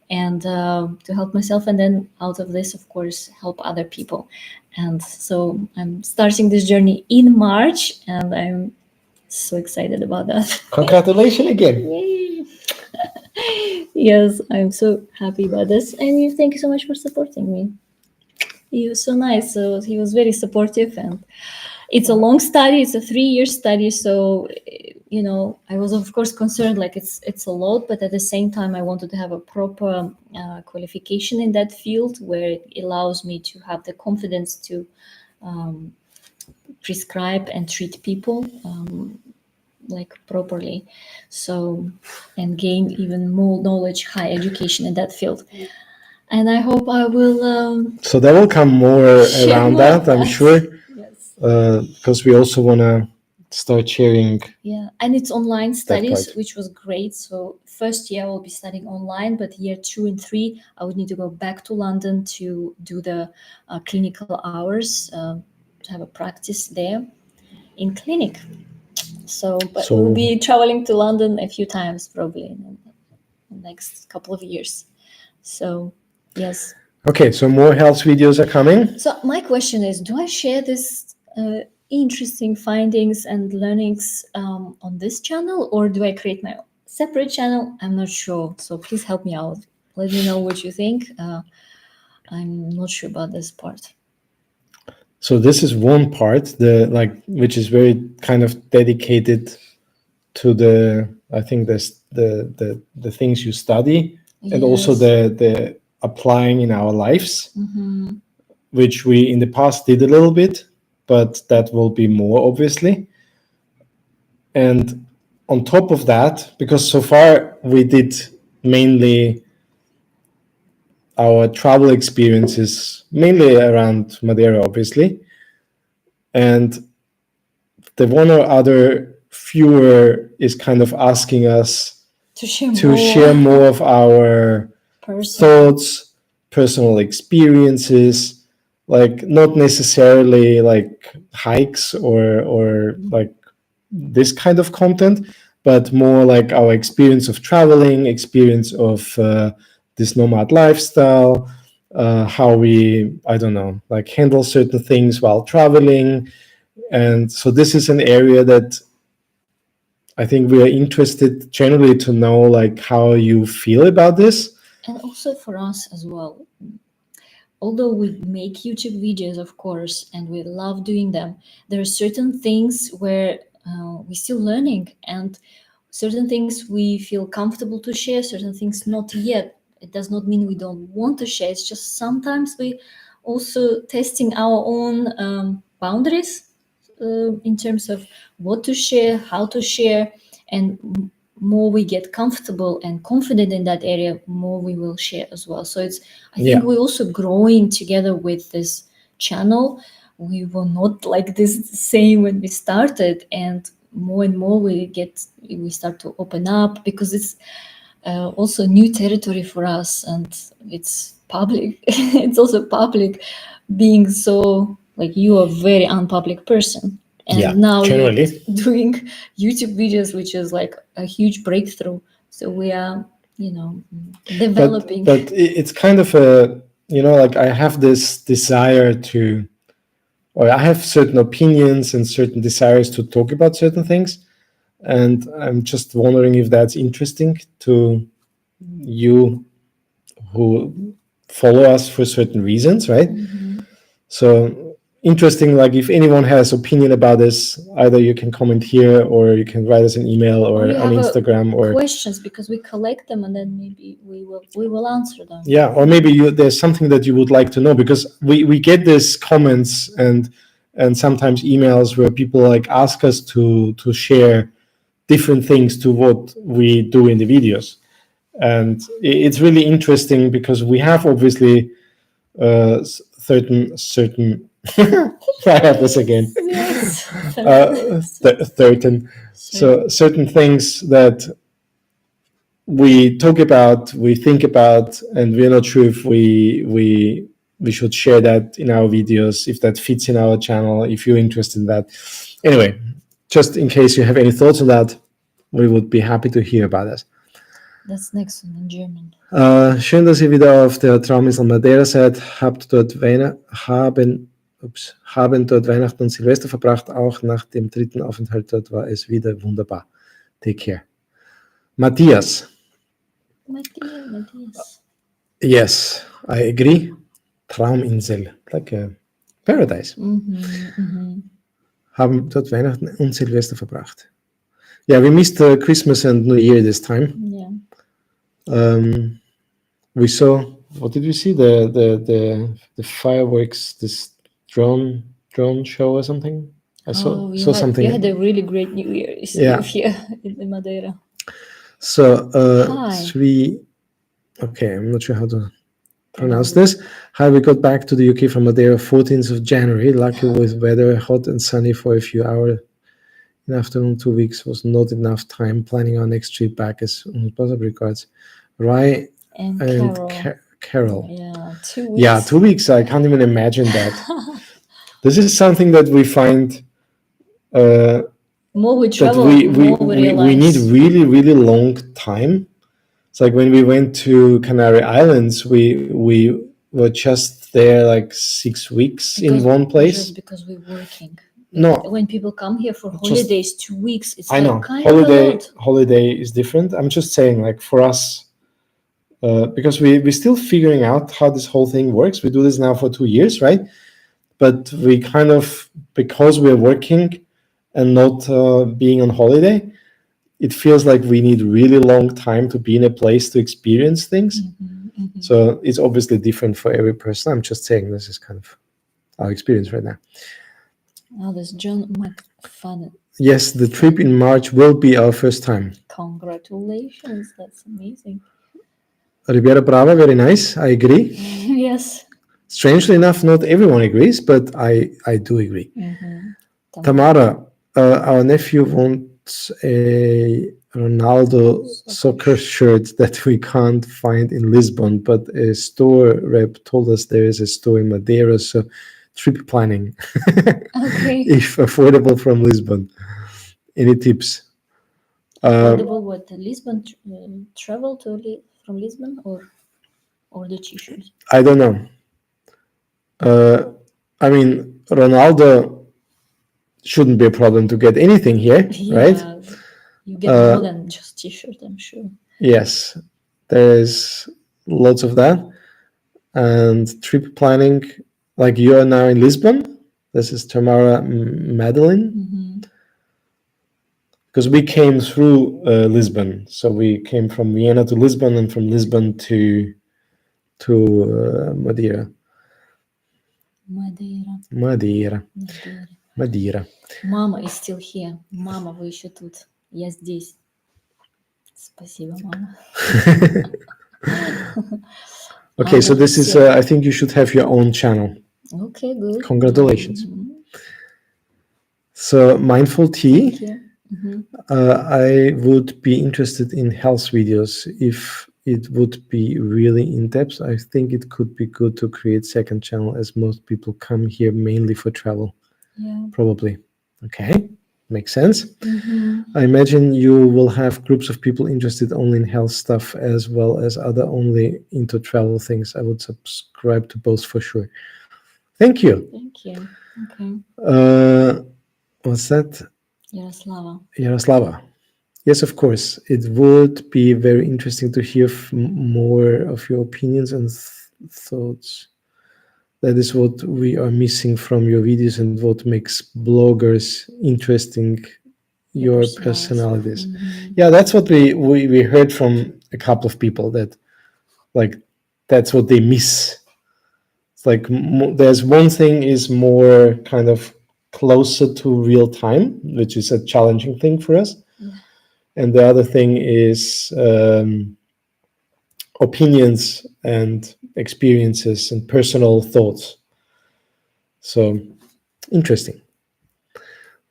and to help myself, and then out of this, of course, help other people. And so I'm starting this journey in March, and I'm so excited about that. Congratulations again. Yay! Yes, I'm so happy about this, and you thank you so much for supporting me. He was so nice. So he was very supportive, and it's a long study. It's a 3-year study. So I was of course concerned, like it's a lot, but at the same time, I wanted to have a proper qualification in that field where it allows me to have the confidence to prescribe and treat people like properly, so and gain even more knowledge, high education in that field. And I hope I will So there will come more share around more that, of I'm that. sure, Yes. because we also want to start sharing. Yeah, and it's online studies, part. which was great. So first year I will be studying online, but year 2 and 3 I would need to go back to London to do the clinical hours, to have a practice there in clinic. So, but we'll be traveling to London a few times probably in the next couple of years. So, yes. Okay, so more health videos are coming. So my question is, do I share this interesting findings and learnings on this channel, or do I create my separate channel? I'm not sure. So please help me out. Let me know what you think. I'm not sure about this part. So this is one part, which is very kind of dedicated to I think the things you study, and also the applying in our lives, which we in the past did a little bit, but that will be more obviously. And on top of that, because so far we did mainly our travel experiences, mainly around Madeira, obviously, and the one or other viewer is kind of asking us to share more of our thoughts, personal experiences, like not necessarily like hikes or like this kind of content, but more like our experience of traveling, experience of this nomad lifestyle, how we, I don't know, like handle certain things while traveling. And so this is an area that I think we are interested generally to know, like how you feel about this. And also for us as well. Although we make YouTube videos, of course, and we love doing them, there are certain things where we're still learning, and certain things we feel comfortable to share, certain things not yet. It does not mean we don't want to share. It's just sometimes we also testing our own boundaries in terms of what to share, how to share, and more we get comfortable and confident in that area, more we will share as well. So it's, I think we're also growing together with this channel. We were not like this same when we started, and more and more we start to open up, because it's also new territory for us, and it's public. It's also public, being so, like, you are a very unpublic person, and Yeah, now you're generally. doing YouTube videos, which is like a huge breakthrough. So we are, developing. But it's kind of a, like I have this desire to, or I have certain opinions and certain desires to talk about certain things. And I'm just wondering if that's interesting to you who follow us for certain reasons, right? So interesting, like if anyone has opinion about this, either you can comment here or you can write us an email or you on have Instagram or questions, because we collect them, and then maybe we will answer them. yeah, or maybe there's something that you would like to know, because we get these comments and sometimes emails where people like ask us to share different things to what we do in the videos. And it's really interesting because we have obviously certain I have this again. Yes. Certain. So certain things that we talk about, we think about, and we're not sure if we should share that in our videos, if that fits in our channel, if you're interested in that. Anyway, just in case you have any thoughts on that, we would be happy to hear about it. That's next one in German. Schön, dass ihr wieder auf der Trauminsel Madeira seid. Haben dort Weihnachten und Silvester verbracht. Auch nach dem 3. Aufenthalt dort war es wieder wunderbar. Take care. Matthias. Matthias. Yes, I agree. Trauminsel, like a paradise. Haben dort Weihnachten und Silvester verbracht. Yeah, we missed Christmas and New Year this time. Yeah. We saw, what did we see? The fireworks, this drone show or something. I saw something. You had a really great New Year here in Madeira. So okay, I'm not sure how to pronounce this. Hi, we got back to the UK from Madeira 14th of January. Lucky with weather, hot and sunny for a few hours. In the afternoon, 2 weeks was not enough time. Planning our next trip back as possible. Regards, Rai and Carol. Yeah, 2 weeks. Yeah, 2 weeks. I can't even imagine that. This is something that we find. More we travel, more we need really, really long time. It's like when we went to Canary Islands, we were just there like 6 weeks in one place. Just because we're working. No. When people come here for holidays, 2 weeks, it's I know. kind of a lot. Holiday is different. I'm just saying, like for us, because we're still figuring out how this whole thing works. We do this now for 2 years, right? But we kind of, because we're working and not being on holiday, it feels like we need really long time to be in a place to experience things. So it's obviously different for every person. I'm just saying this is kind of our experience right now. Oh, there's John McFadden. Yes, the trip in March will be our first time. Congratulations, that's amazing. Riviera Brava, very nice. I agree. Yes. Strangely enough, not everyone agrees, but I do agree. Tamara, our nephew wants a Ronaldo soccer shirt that we can't find in Lisbon, but a store rep told us there is a store in Madeira, so trip planning. Okay. If affordable from Lisbon. Any tips? Affordable what? Lisbon travel from Lisbon or the t-shirts? I don't know. I mean, Ronaldo shouldn't be a problem to get anything here, right? You get more than just t-shirt, I'm sure. Yes, there's lots of that. And trip planning, like you are now in Lisbon. This is Tamara Madeline. Because we came through Lisbon. So we came from Vienna to Lisbon and from Lisbon to Madeira. Madeira. Mama is still here. Мама, вы еще тут. Я здесь. Спасибо, мама. Okay, so this is, I think you should have your own channel. Okay, good. Congratulations. So, Mindful Tea I would be interested in health videos if it would be really in depth. I think it could be good to create second channel as most people come here mainly for travel. Yeah. Probably. Okay, makes sense. I imagine you will have groups of people interested only in health stuff as well as other only into travel things. I would subscribe to both for sure. Thank you. Thank you. Okay. What's that? Yaroslava. Yaroslava. Yes, of course. It would be very interesting to hear more of your opinions and thoughts. That is what we are missing from your videos and what makes bloggers interesting, your personalities. Yeah, that's what we heard from a couple of people that like that's what they miss. It's like there's one thing is more kind of closer to real time, which is a challenging thing for us. And the other thing is opinions and experiences and personal thoughts. So interesting.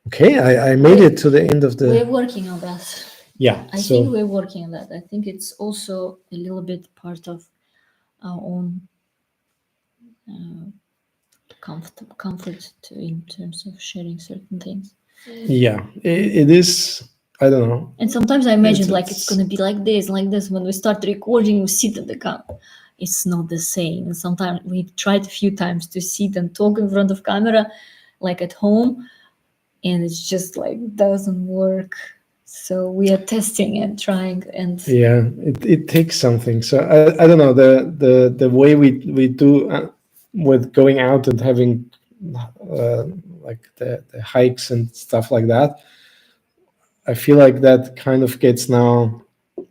Okay, I made it to the end of the. We're working on that. Yeah, I think we're working on that. I think it's also a little bit part of our own comfort in terms of sharing certain things. Yeah, it is. I don't know. And sometimes I imagine it's going to be like this. When we start recording, we sit at the camera. It's not the same. And sometimes we tried a few times to sit and talk in front of camera, like at home, and it's just like doesn't work. So we are testing and trying, and yeah, it takes something. So I don't know the way we do with going out and having like the hikes and stuff like that. I feel like that kind of gets now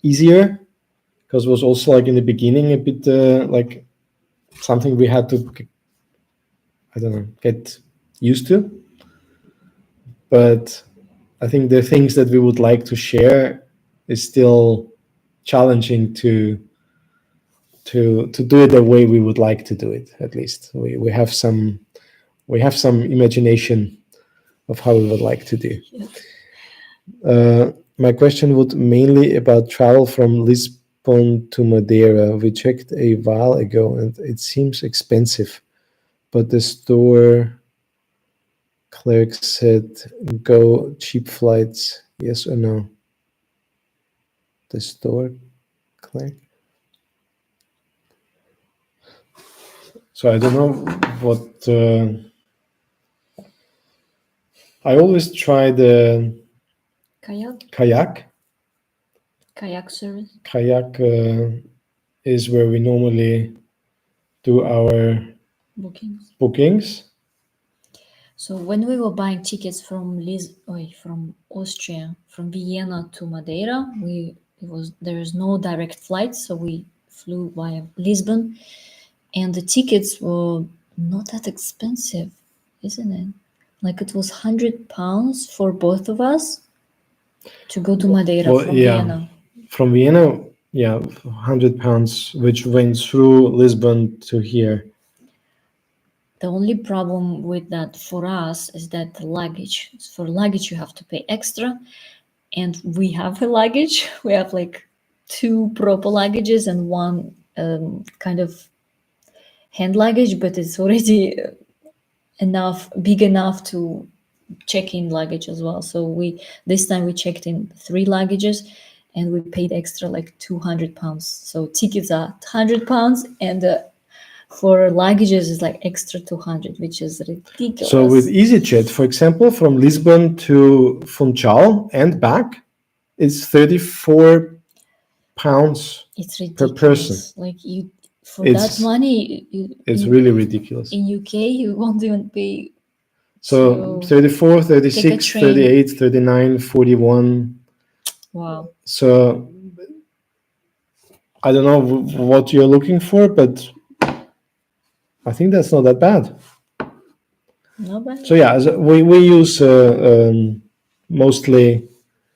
easier because it was also like in the beginning a bit like something we had to, I don't know, get used to. But I think the things that we would like to share is still challenging to do it the way we would like to do it. At least we have some imagination of how we would like to do. My question would mainly about travel from Lisbon to Madeira. We checked a while ago and it seems expensive, but the store clerk said go cheap flights. Yes or no? The store clerk. So I don't know what. I always try the kayak. Kayak service. Kayak is where we normally do our bookings. So when we were buying tickets from Austria, from Vienna to Madeira, there is no direct flight, so we flew via Lisbon, and the tickets were not that expensive, isn't it? Like it was £100 for both of us to go to Madeira from Vienna. From Vienna, yeah, £100, which went through Lisbon to here. The only problem with that for us is that the luggage. For luggage, you have to pay extra, and we have a luggage. We have like 2 proper luggages and one kind of hand luggage, but it's already big enough to check in luggage as well. So this time we checked in 3 luggages, and we paid extra like £200. So tickets are £100, and for luggages is like extra 200, which is ridiculous. So with EasyJet, for example, from Lisbon to Funchal and back, it's £34 it's ridiculous. per person. Like that money, it's really ridiculous. In UK, you won't even pay. So 34, 36, 38, 39, 41. Wow. So I don't know what you're looking for, but I think that's not that bad. Not bad. So yeah, we use mostly.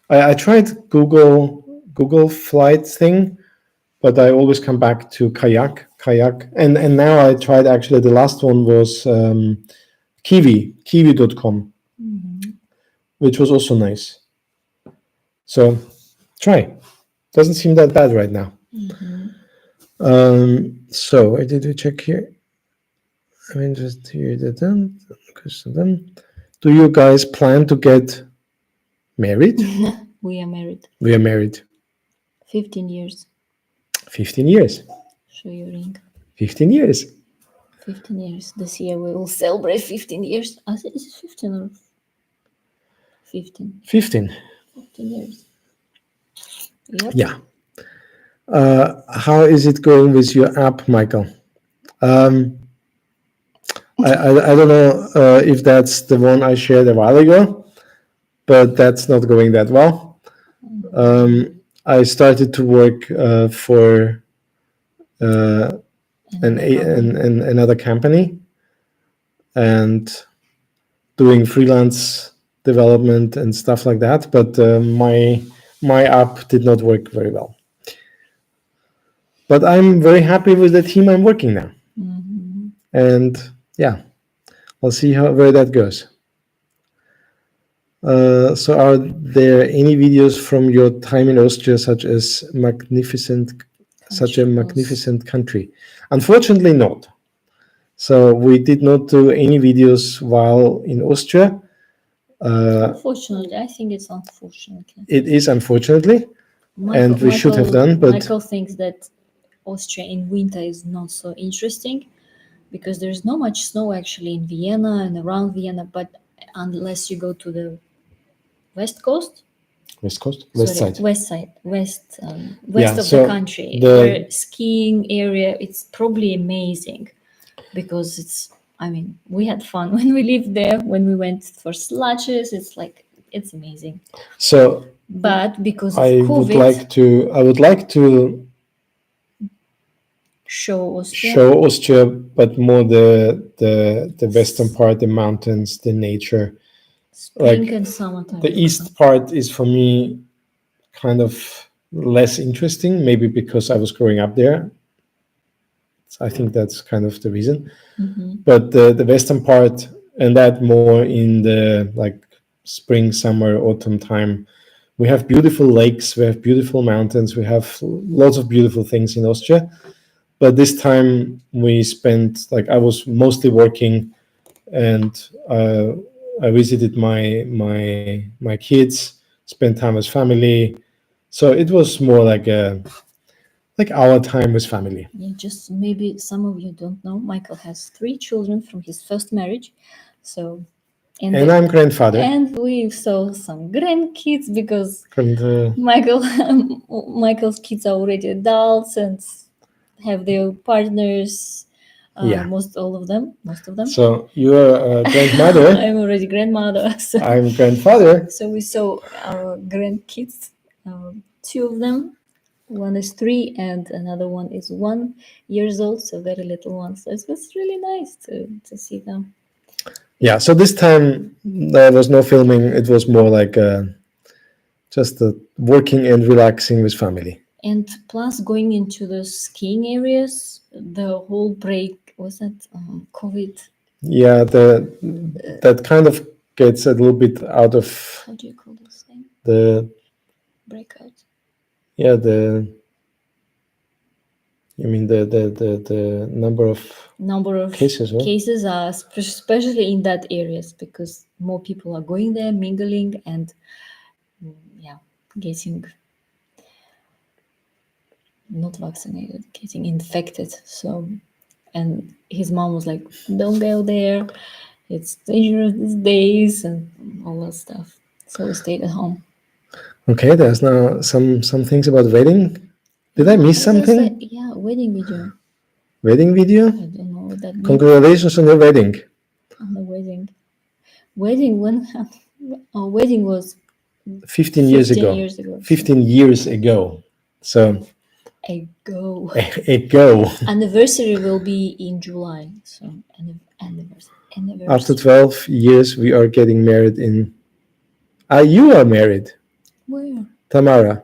I tried Google Flight thing, but I always come back to kayak, and now I tried actually the last one was kiwi.com, which was also nice. So try. Doesn't seem that bad right now. So I did we check here. I'm interested here. Do you guys plan to get married? We are married We are married 15 years. 15 years. Show your ring. 15 years. 15 years. This year we will celebrate 15 years. I think it's 15 or 15. 15. 15 years. Yep. Yeah. How is it going with your app, Michael? I don't know if that's the one I shared a while ago, but that's not going that well. I started to work for another company and doing freelance development and stuff like that, but my app did not work very well. But I'm very happy with the team I'm working now, and yeah, I'll see where that goes. So, are there any videos from your time in Austria, such a magnificent country? Unfortunately, not. So we did not do any videos while in Austria. Unfortunately, I think it's unfortunately. It is unfortunately, and we should have done. But Michael thinks that Austria in winter is not so interesting because there's not much snow actually in Vienna and around Vienna. But unless you go to the west coast, west of the country, where skiing area, it's probably amazing because it's. I mean, we had fun when we lived there. When we went for slushes, it's amazing. So, but because of I COVID, would like to show Austria, but more the western part, the mountains, the nature. Spring and summertime. The east part is for me kind of less interesting, maybe because I was growing up there. I think that's kind of the reason. But the western part, and that more in the spring, summer, autumn time, we have beautiful lakes, we have beautiful mountains, we have lots of beautiful things in Austria. But this time we spent I was mostly working, and I visited my kids, spent time with family. So it was more like our time with family. Yeah, just maybe some of you don't know, Michael has 3 children from his first marriage. So and I'm grandfather. And we saw some grandkids because Michael's kids are already adults and have their partners. Most of them. So you are a grandmother. I'm already grandmother. So I'm grandfather. So we saw our grandkids, 2 of them. One is 3 and another one is 1 years old, so very little one. So it was really nice to see them. Yeah, so this time there was no filming. It was more like just working and relaxing with family. And plus going into the skiing areas, the whole break, was that COVID? Yeah, that kind of gets a little bit out of... How do you call this thing? The... breakout. Yeah, you mean the number of cases, right? Cases are especially in that areas because more people are going there, mingling, and getting not vaccinated, getting infected. So, and his mom was like, "Don't go there. It's dangerous these days," and all that stuff. So we stayed at home. Okay, there's now some things about wedding. Did I miss something? Wedding video. Wedding video? I don't know what that means. Congratulations on your wedding. On the wedding. When our wedding was 15 years ago. 15 years ago. So ago. Anniversary will be in July. So anniversary. After 12 years, we are getting married in... you are married. Where? Tamara.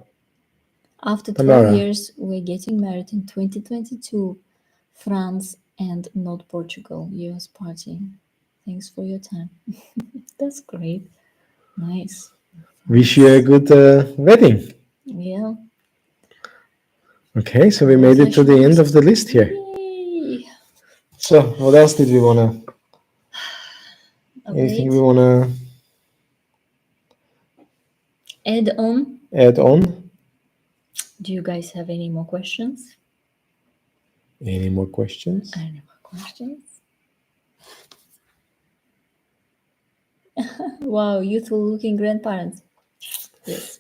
After 12 years, we're getting married in 2022. France and not Portugal. US party. Thanks for your time. That's great. Nice. wish you a good wedding. Yeah. Okay, so we Well, made it to the actually, end of the list here. yay! So what else did we wanna? Anything we Update. wanna Add on. add on? Do you guys have any more questions? Any more questions? Any more questions? Wow, youthful looking grandparents. Yes.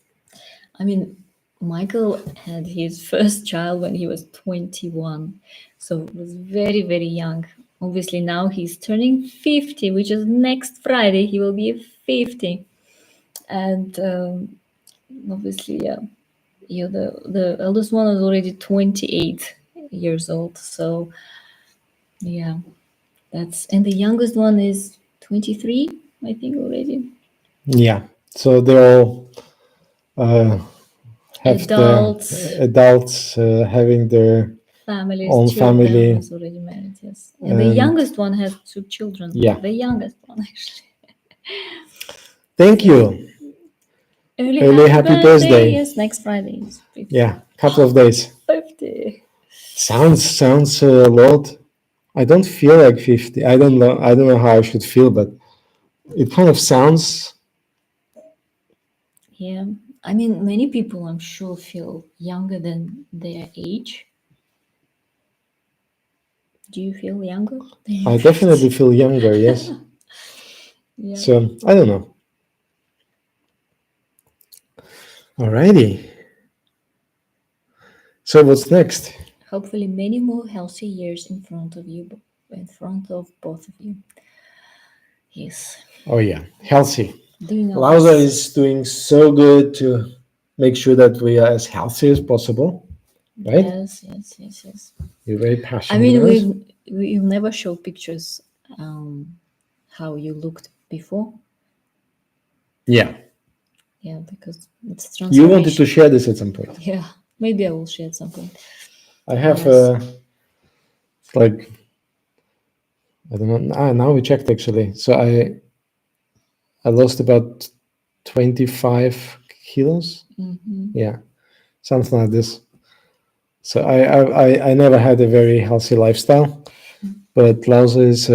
I mean, Michael had his first child when he was 21. So it was very, very young. Obviously, now he's turning 50, which is next Friday. He will be 50. And obviously, yeah, the eldest one is already 28 years old. So, yeah, and the youngest one is 23, I think, already. Yeah. So they're all have the Adults, adults having their families, own two of them family, is already married, yes. And the and youngest one has two children. yeah. The youngest one, actually. Thank So, you. early Early happy happy birthday. birthday. Yes, next Friday is 50. Yeah, couple of days. 50. Sounds a lot. I don't feel like 50. I don't know how I should feel, but it kind of sounds. Yeah. I mean, many people, I'm sure, feel younger than their age. Do you feel younger than I your definitely 50? feel younger. Yes. Yeah. So I don't know. Alrighty. So what's next? Hopefully, many more healthy years in front of you, in front of both of you. Yes. Oh yeah, healthy. Doing our Lausa best. is doing so good to make sure that we are as healthy as possible, right? Yes, yes, yes, yes. You're very I passionate mean, about it. we never show pictures how you looked before. Yeah. Yeah, because it's You wanted to transformation. share this at some point. Yeah, maybe I will share at some point. I have Yes. like I don't know. Now we checked actually. So I lost about 25 kilos. Hmm. Yeah, something like this. So I never had a very healthy lifestyle, but Lausa is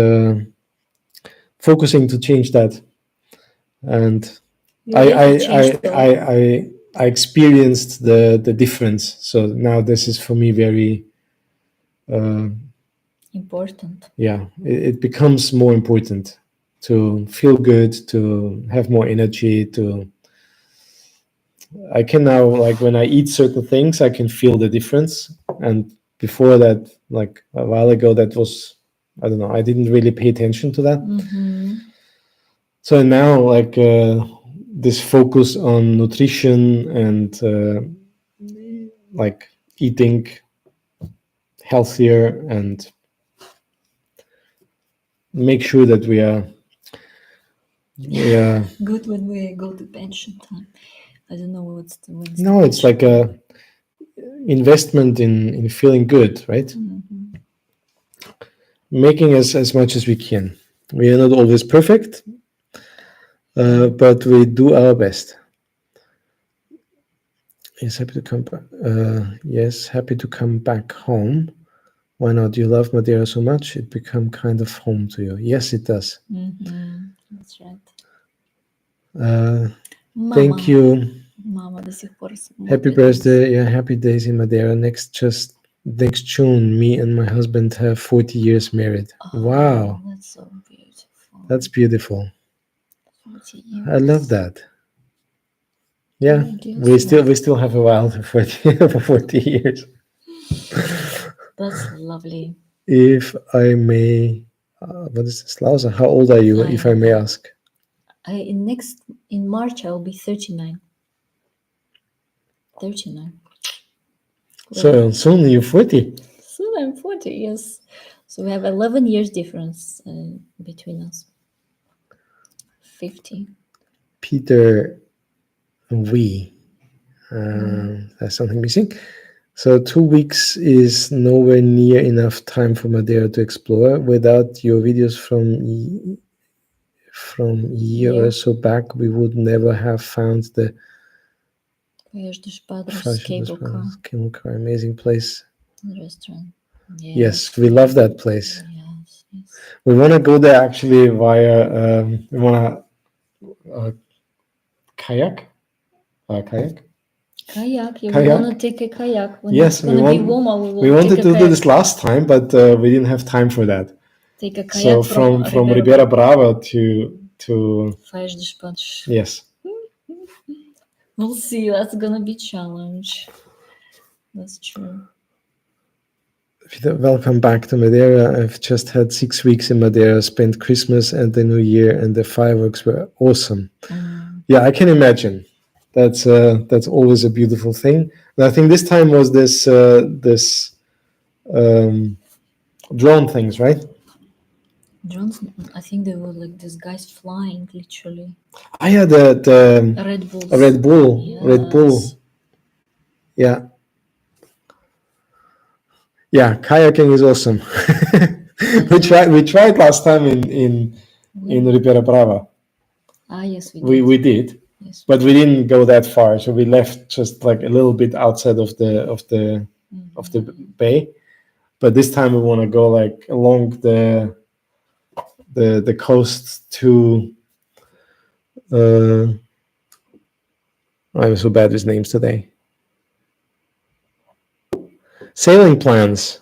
focusing to change that, and You I I already I changed a I lot. I experienced the difference. So now this is for me very uh, Important. yeah. It becomes more important to feel good, to have more energy. To I can now, like, when I eat certain things, I can feel the difference. And before that, like a while ago, that was, I don't know, I didn't really pay attention to that. Mm-hmm. So now, like, this focus on nutrition and like eating healthier and make sure that we are Good when we go to pension time. I don't know when's the no, it's pension. like a investment in feeling good, right? Mm-hmm. Making as much as we can. We are not always perfect, but we do our best. Yes, happy to come back. Yes, happy to come back home. Why not? You love Madeira so much, it become kind of home to you. Yes, it does. Mm-hmm. That's right. Thank Мама. you. Мама до сих пор Happy смотрит нас. birthday. Yeah, happy days in Madeira. Next June, me and my husband have 40 years married. Wow, That's so beautiful. that's beautiful. 40 I love years. that. Yeah, we Gorgeous. still have a while for 40, for 40 years. That's lovely. If I may, what is this, Lausa? How old are you, if I may ask? In March I'll be 39. 39. So soon you're 40. Soon I'm 40, yes. So we have 11 years difference between us. 50. Peter, we. There's something missing. So 2 weeks is nowhere near enough time for Madeira to explore without your videos from a year Yeah. or so back, we would never have found the Feios dos Padres Fashion Cable Car. Amazing place. restaurant. Yes, we love that place. Yes, yes. We want to go there actually via. We want to kayak. Kayak. Kayak. Yeah, we Kayak. want to take a kayak when Yes, it's gonna be warmer. We will we wanted take a to do kayak. this last time, but we didn't have time for that. Take a So kayak from Ribeira Brava to Feios dos Padres. yes. We'll see. That's gonna be challenge. That's true. Welcome back to Madeira. I've just had 6 weeks in Madeira, spent Christmas and the New Year, and the fireworks were awesome. Yeah, I can imagine. That's always a beautiful thing. And I think this time was this drone things, right? Drones. I think they were like these guys flying, literally. Ah, yeah, the Red Bulls. Red Bull, Red Bull. Yes. Yeah, yeah, kayaking is awesome. we tried last time in Ribeira Brava. Ah, yes, we did. We did, Yes. but we didn't go that far. So we left just like a little bit outside of the bay. But this time we want to go like along the coast to. I'm so bad with names today. Sailing plans.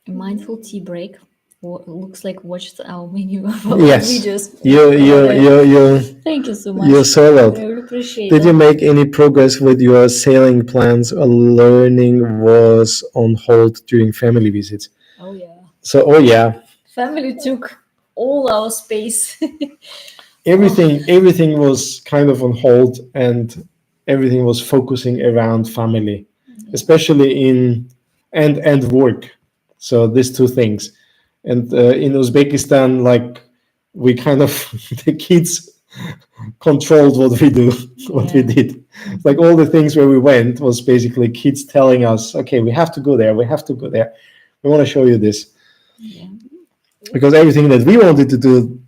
A mindful tea break. Looks like watched our menu of our Yes, videos. you. Thank you so much. You're soloed. I really appreciate Did that. you make any progress with your sailing plans, or learning was on hold during family visits? Oh yeah. So, yeah, Family took all our space. everything was kind of on hold, and everything was focusing around family, especially and work. So these two things, and in Uzbekistan, like we kind of the kids controlled what we do, what we Yeah. did. Like all the things where we went was basically kids telling us, okay, we have to go there, we have to go there. We want to show you this. Yeah. Because everything that we wanted to do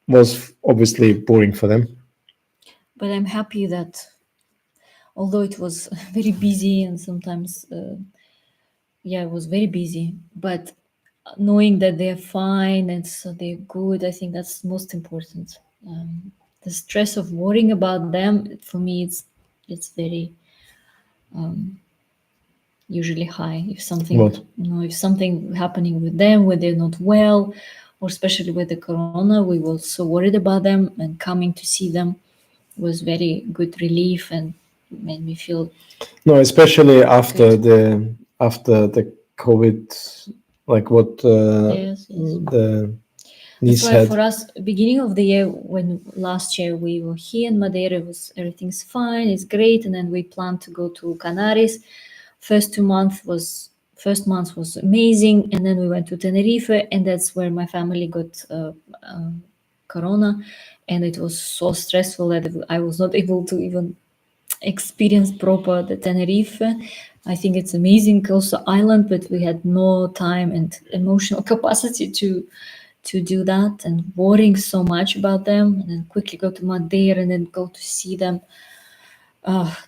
was obviously boring for them. But I'm happy that although it was very busy and sometimes yeah, it was very busy, but knowing that they're fine and so they're good, I think that's most important. The stress of worrying about them, for me, it's very usually high. If something, What? if something happening with them, where they're not well, or especially with the corona, we were so worried about them, and coming to see them was very good relief and made me feel No, especially after the COVID, like what yes. the That's niece why had. for us, beginning of the year, when last year we were here in Madeira, everything's fine, it's great, and then we planned to go to Canaries. First month was amazing, and then we went to Tenerife, and that's where my family got corona, and it was so stressful that I was not able to even experience proper the Tenerife. I think it's amazing also island, but we had no time and emotional capacity to do that, and worrying so much about them, and then quickly go to Madeira and then go to see them.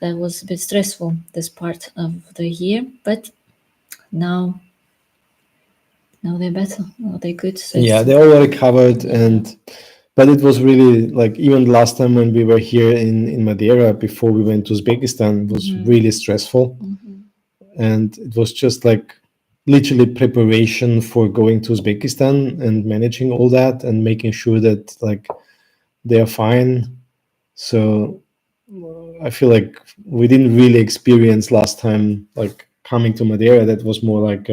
That was a bit stressful this part of the year, but now they're better. Now they're good. So Yeah, it's- they all recovered, but it was really like even last time when we were here in Madeira before we went to Uzbekistan, it was really stressful, and it was just like literally preparation for going to Uzbekistan and managing all that and making sure that like they are fine. So I feel like we didn't really experience last time like coming to Madeira. That was more like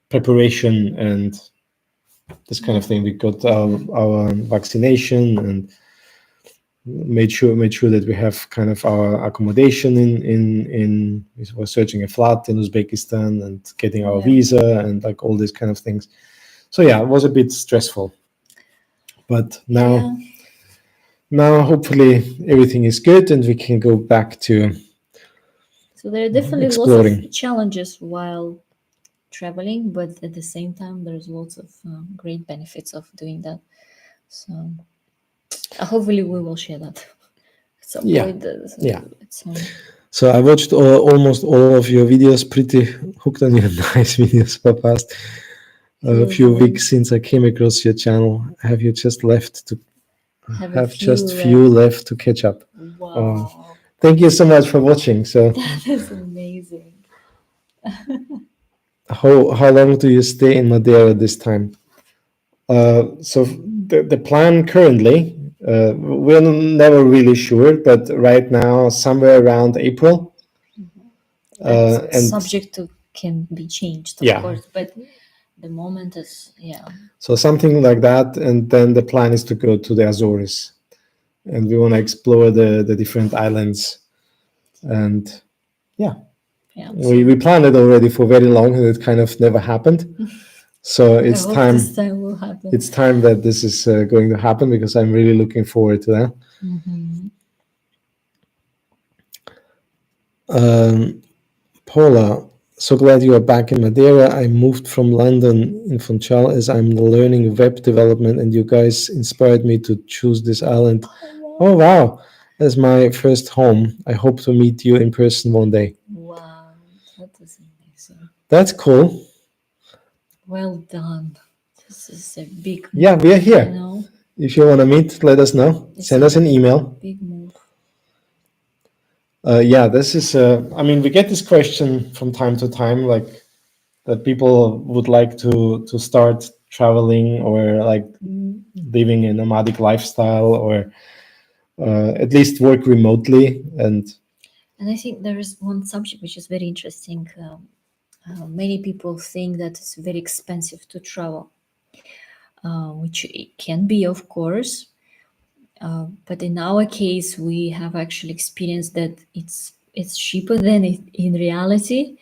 preparation and this kind of thing. We got our vaccination and made sure that we have kind of our accommodation in we were searching a flat in Uzbekistan and getting our visa and like all these kind of things. So yeah, it was a bit stressful, but now hopefully everything is good and we can go back to So there are definitely lots exploring. of challenges while traveling, but at the same time, there's lots of great benefits of doing that. So hopefully, we will share that at some Yeah, point. yeah. At some, So I watched almost all of your videos. Pretty hooked on your nice videos for past a few usually weeks since I came across your channel. Have you just left to have a have few just few left. left to catch up? Oh, Wow, thank you so much for watching. So that is amazing. how long do you stay in Madeira this time? So the plan currently, we're never really sure, but right now somewhere around April. But And subject to can be changed, of yeah, course. But the moment is, yeah. so something like that, and then the plan is to go to the Azores, and we want to explore the different islands, and yeah, Yeah, we planned it already for very long, and it kind of never happened. So I hope this time will happen. it's time that this is going to happen because I'm really looking forward to that. Paula, so glad you are back in Madeira. I moved from London in Funchal as I'm learning web development, and you guys inspired me to choose this island. Oh, wow. As my first home. I hope to meet you in person one day. Wow, that is amazing. That's cool. Well done. This is a big move, Yeah, we are you here. know. If you want to meet, let us know. It's Send a us an email. big move. Yeah, this is, I mean, we get this question from time to time, like that people would like to start traveling or like living a nomadic lifestyle or at least work remotely. And I think there is one subject which is very interesting. Many people think that it's very expensive to travel, which it can be, of course. But in our case, we have actually experienced that it's cheaper than it in reality.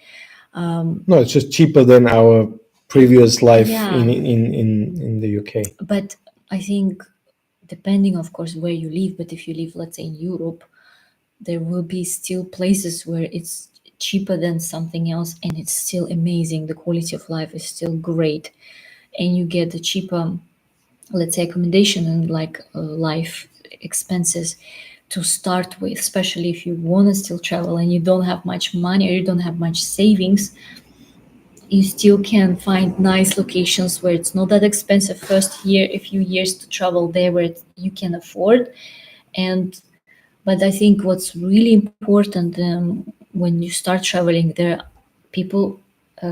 no, it's just cheaper than our previous life Yeah. in the UK. But I think, depending, of course, where you live, but if you live, let's say, in Europe, there will be still places where it's cheaper than something else and it's still amazing. The quality of life is still great. And you get the cheaper, let's say, accommodation and like life expenses to start with, especially if you want to still travel and you don't have much money or you don't have much savings. You still can find nice locations where it's not that expensive first year, a few years to travel there where you can afford. And but I think what's really important, when you start traveling, there people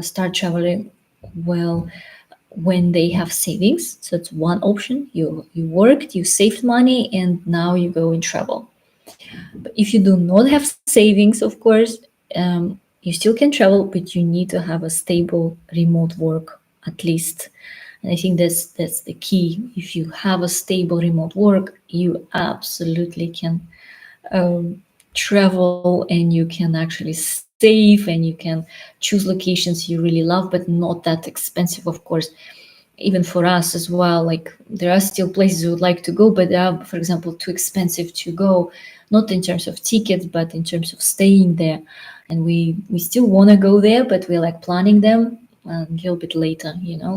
start traveling well when they have savings. So it's one option. You worked, you saved money, and now you go and travel. But if you do not have savings, of course, you still can travel, but you need to have a stable remote work at least. And I think that's the key. If you have a stable remote work, you absolutely can travel and you can actually save and you can choose locations you really love, but not that expensive, of course. Even for us as well, like there are still places we would like to go, but they are, for example, too expensive to go, not in terms of tickets but in terms of staying there. And we still want to go there, but we're like planning them a little bit later,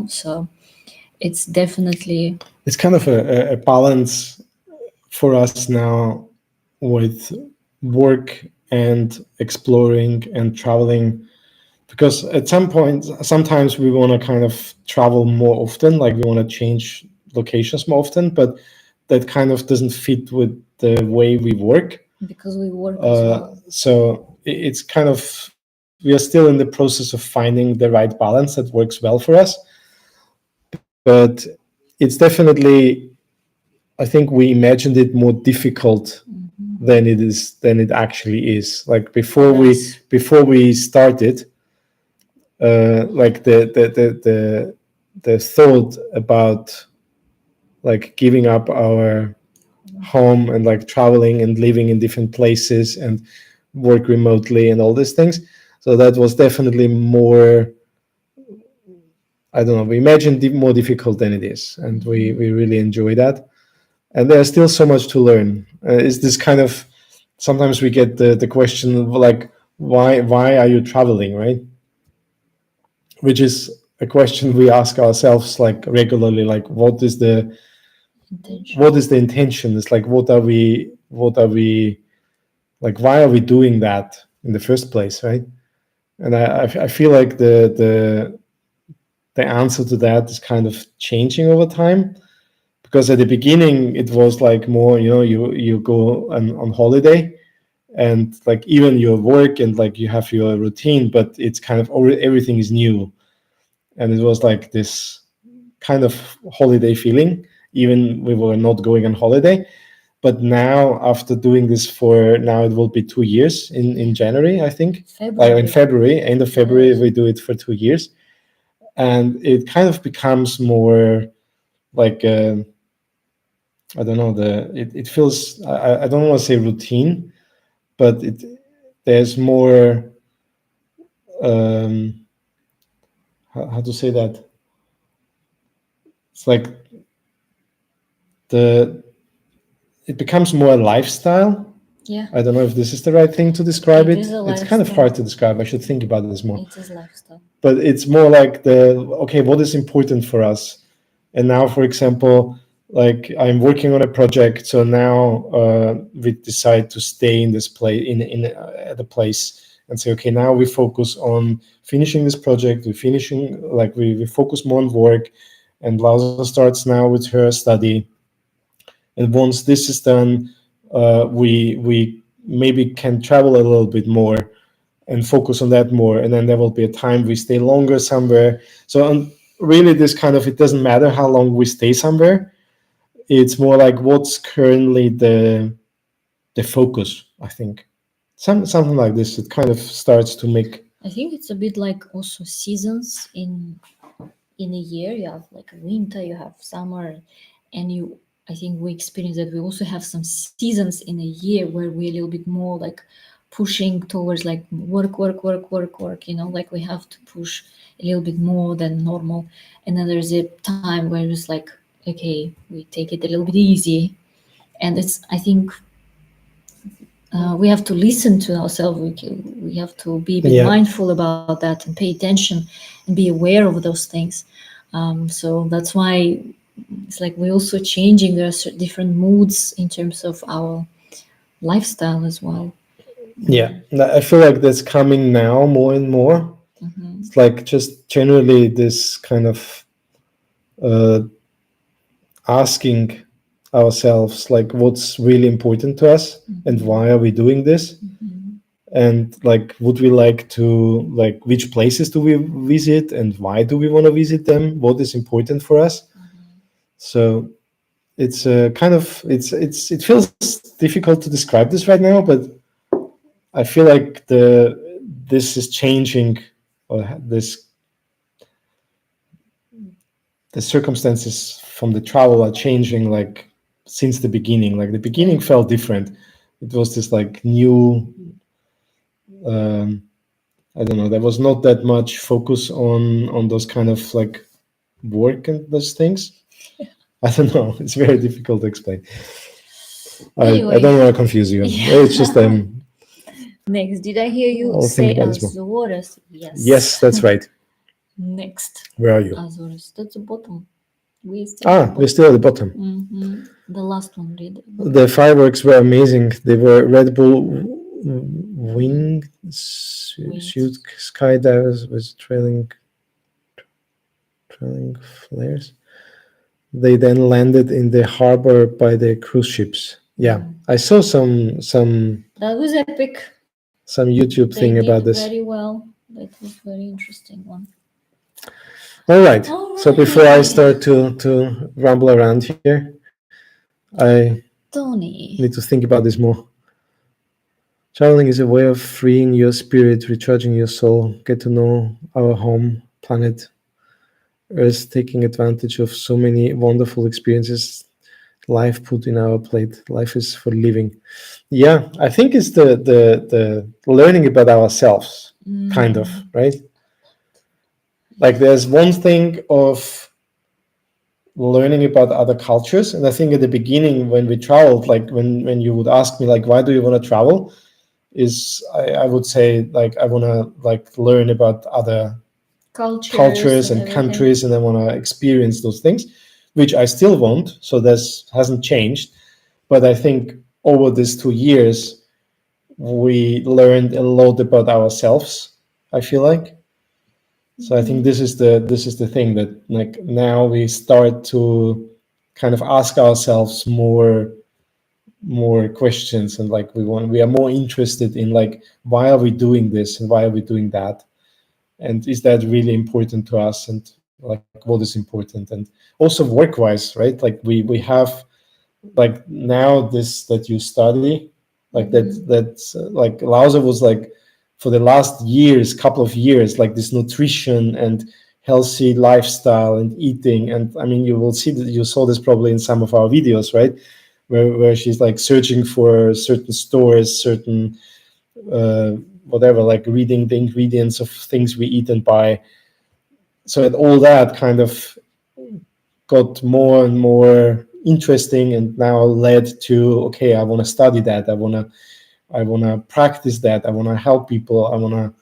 so it's definitely. It's kind of a balance for us now with work and exploring and traveling, because at some point sometimes we want to kind of travel more often, like we want to change locations more often, but that kind of doesn't fit with the way we work, because we work as well. so it's kind of, we are still in the process of finding the right balance that works well for us. But it's definitely, I think we imagined it more difficult than it actually is. Like Yes. before we started, like the thought about like giving up our home and like traveling and living in different places and work remotely and all these things. So that was definitely more, I don't know, we imagined more difficult than it is, and we really enjoy that. And there's still so much to learn. Is this kind of, sometimes we get the question of like, why are you traveling, right? which is a question we ask ourselves like regularly, like Intention. what is the intention? It's like what are we like, why are we doing that in the first place, right? And I feel like the answer to that is kind of changing over time, because at the beginning it was like more, you go on holiday, and like even your work and like you have your routine, but it's kind of everything is new, and it was like this kind of holiday feeling, even we were not going on holiday. But now, after doing this for now, it will be 2 years in January, I think. In February, end of February, Yes. we do it for 2 years, and it kind of becomes more like I don't know, it feels, I don't want to say routine, but there's more um, how to say that? It's like the it becomes more a lifestyle. Yeah. I don't know if this is the right thing to describe It it. is a It's kind of lifestyle. hard to describe. I should think about this more. It is lifestyle. But it's more like okay, what is important for us? And now, for example, like I'm working on a project, so now we decide to stay in this place in at a place and say, okay, now we focus on finishing this project. We focus more on work, and Laza starts now with her study. And once this is done, we maybe can travel a little bit more and focus on that more, and then there will be a time we stay longer somewhere. So really, this kind of, it doesn't matter how long we stay somewhere. It's more like what's currently the focus. I think something like this. It kind of starts to make. I think it's a bit like also seasons in a year. You have like winter, you have summer, and you. I think we experience that we also have some seasons in a year where we're a little bit more like pushing towards like work. Like we have to push a little bit more than normal. And then there's a time where it's like, okay, we take it a little bit easy. And I think we have to listen to ourselves. We have to be a bit mindful about that and pay attention and be aware of those things. So that's why it's like we're also changing. There are different moods in terms of our lifestyle as well. Yeah, I feel like that's coming now more and more. It's like just generally this kind of asking ourselves like what's really important to us and why are we doing this, and like would we like to, like, which places do we visit and why do we want to visit them, what is important for us. So it's a kind of it feels difficult to describe this right now, but I feel like this is changing, or the circumstances from the travel are changing, like since the beginning. Like the beginning felt different. It was this like new I don't know, there was not that much focus on those kind of like work and those things. I don't know, it's very difficult to explain. Anyway. I don't want to confuse you. It's just Next, did I hear you I'll say think about this more. Azores? Yes. Yes, that's right. Next, Where are you? Azores. That's the bottom. We're still at the bottom. The last one, read. The fireworks were amazing. They were Red Bull wingsuit skydivers with trailing flares. They then landed in the harbor by the cruise ships. Yeah, I saw some That was epic. some YouTube thing about this. Very well. That was very interesting one. All right. So before I start to ramble around here, I Tony, need to think about this more. Traveling is a way of freeing your spirit, recharging your soul, get to know our home planet, Earth, taking advantage of so many wonderful experiences life put in our plate. Life is for living. Yeah, I think it's the learning about ourselves, kind of, right? Like there's one thing of learning about other cultures, and I think at the beginning when we traveled, like when you would ask me like why do you want to travel, is I would say like I want to like learn about other Cultures cultures and and everything. countries, and I want to experience those things, which I still want. So this hasn't changed. But I think over these 2 years, we learned a lot about ourselves. I feel like. So I think this is the thing that like now we start to kind of ask ourselves more questions, and like we are more interested in like why are we doing this and why are we doing that, and is that really important to us, and like what is important, and also work wise, right? Like we have like now this that you study like that's like Lausa was like for the last years couple of years like this nutrition and healthy lifestyle and eating, and I mean you will see that you saw this probably in some of our videos, right, where she's like searching for certain stores, certain uh, whatever, like reading the ingredients of things we eat and buy. So and all that kind of got more and more interesting, and now led to okay, I want to study that, I want to practice that, I want to help people, I want to.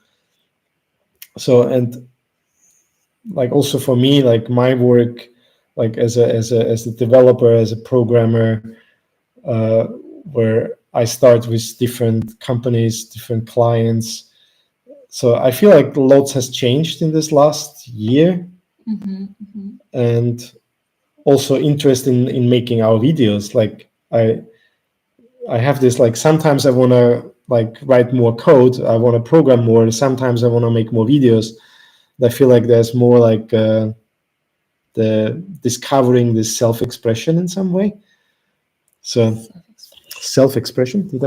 So and like also for me, like my work like as a developer, as a programmer, uh, where I start with different companies, different clients. So I feel like lots has changed in this last year, and also interest in making our videos. Like I have this like sometimes I want to like write more code, I want to program more, and sometimes I want to make more videos. I feel like there's more like the discovering this self-expression in some way. So self-expression, did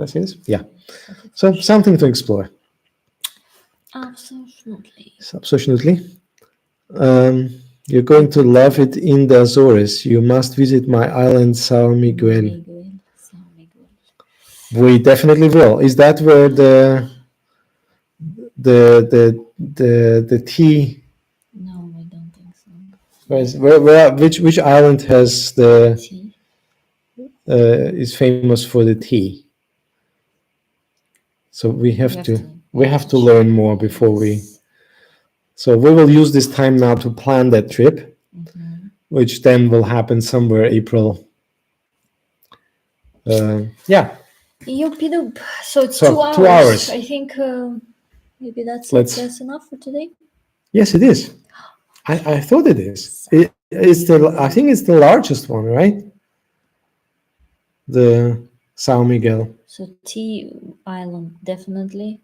I say this? Yeah. So something to explore. Absolutely. Absolutely. You're going to love it in the Azores. You must visit my island, Sao Miguel. San Miguel. We definitely will. Is that where the tea? No, I don't think so. Which island has the Tea. is famous for the tea? So we have to learn more before we. Yes. So we will use this time now to plan that trip, which then will happen somewhere April. Yeah. Yoop. So it's So 2 2 hours. hours. I think maybe that's Let's. That's enough for today. Yes, it is. I thought it is. It's I think it's the largest one, right? The Sao Miguel. So Tea Island definitely.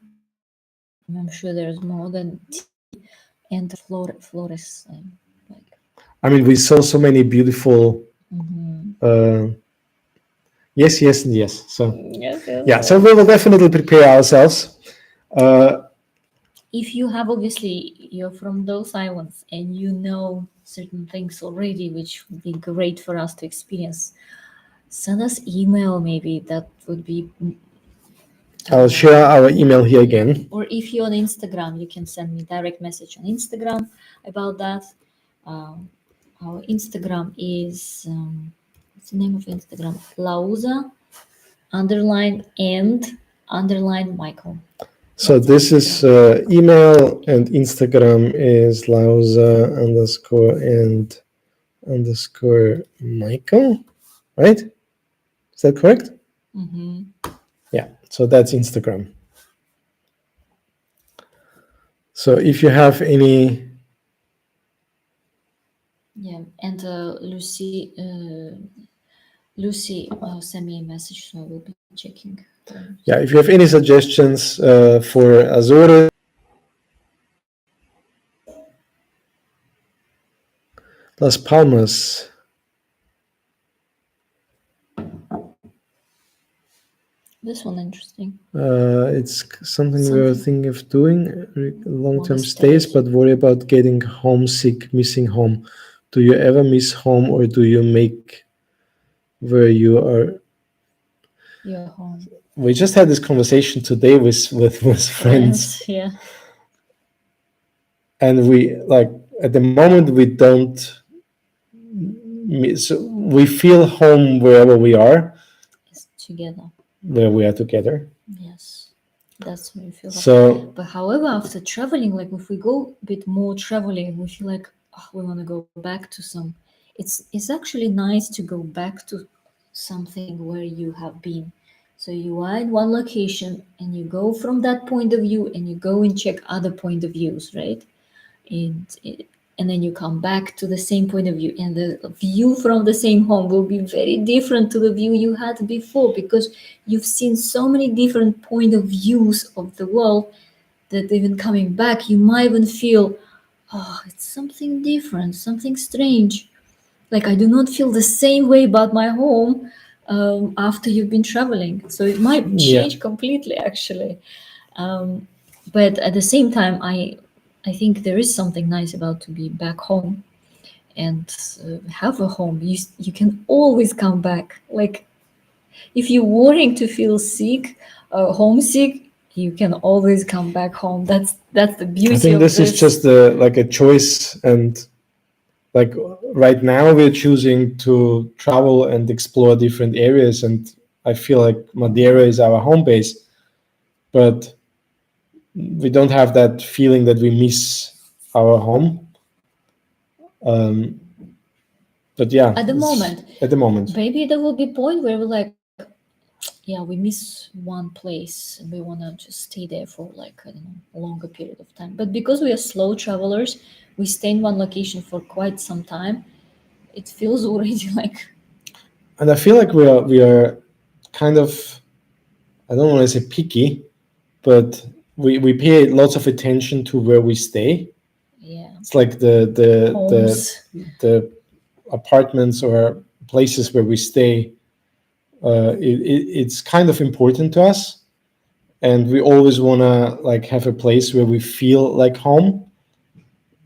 I'm sure there's more than tea and Flores. Like I mean, we saw so many beautiful. Yes, yes, and yes. So yes, yeah, so we will definitely prepare ourselves. If you have obviously you're from those islands and you know certain things already, which would be great for us to experience, send us email. Maybe that would be. I'll share our email here again. Or if you're on Instagram, you can send me direct message on Instagram about that. Our Instagram is what's the name of Instagram? Lausa underline and underline Michael. So this is email, and Instagram is lausa underscore and underscore Michael, right? Is that correct? Yeah. So that's Instagram. So if you have any. Yeah, and Lucy sent me a message, so I will be checking. Yeah, if you have any suggestions for Azores, Las Palmas. This one interesting. It's something we were thinking of doing, long-term stay. stays, but worry about getting homesick, missing home. Do you ever miss home, or do you make where you are? Your home. We just had this conversation today with friends, Yeah. and we like at the moment we don't. So we feel home wherever we are, It's together. where we are together. Yes. That's when you feel that. So But however, after traveling, like if we go a bit more traveling, we feel like we want to go back to some. It's actually nice to go back to something where you have been. So you are in one location and you go from that point of view and you go and check other point of views, right? and and then you come back to the same point of view, and the view from the same home will be very different to the view you had before, because you've seen so many different point of views of the world that even coming back you might even feel, oh, it's something different, something strange. Like I do not feel the same way about my home after you've been traveling, so it might yeah, change completely actually. um, but at the same time, I think there is something nice about to be back home and have a home. You can always come back. Like if you're worrying to feel sick, homesick, you can always come back home. That's the I beauty think of this is this. just like a choice, and like right now we're choosing to travel and explore different areas, and I feel like Madeira is our home base, but we don't have that feeling that we miss our home. Um, but yeah, At the it's moment, at the moment. maybe there will be a point where we're like, yeah, we miss one place and we want to just stay there for like, I don't know, a longer period of time. But because we are slow travelers, we stay in one location for quite some time. It feels already like, And I feel like we are kind of, I don't want to say picky, but we pay lots of attention to where we stay. yeah, It's like homes. the apartments or places where we stay. It's kind of important to us, and we always want to like have a place where we feel like home.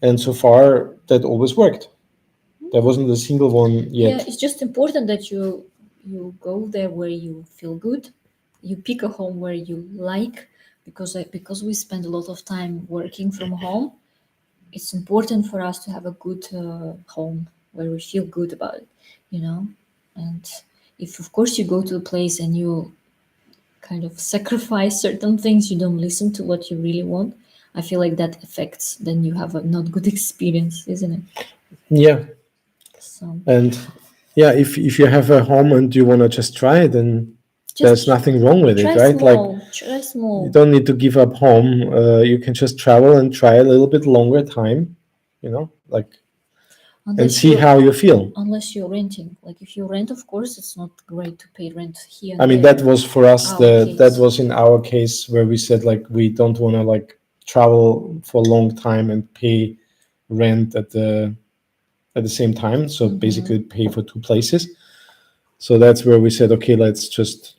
And so far, that always worked. There wasn't a single one Yeah, yet. it's just important that you go there where you feel good. You pick a home where you like, because we spend a lot of time working from home. It's important for us to have a good home where we feel good about it, you know. And if of course you go to a place and you kind of sacrifice certain things, you don't listen to what you really want, I feel like that affects, then you have a not good experience, isn't it? Yeah, So and yeah, if you have a home and you want to just try it, then there's just nothing wrong with it, try right? Like small, try you small. don't need to give up home. You can just travel and try a little bit longer time, like and unless see you're how you feel. unless you're renting. Like if you rent, of course it's not great to pay rent here I and mean, that there. was for us Our that case. was in our case where we said like we don't want to like travel for a long time and pay rent at the same time. So basically pay for two places. So that's where we said, okay, let's just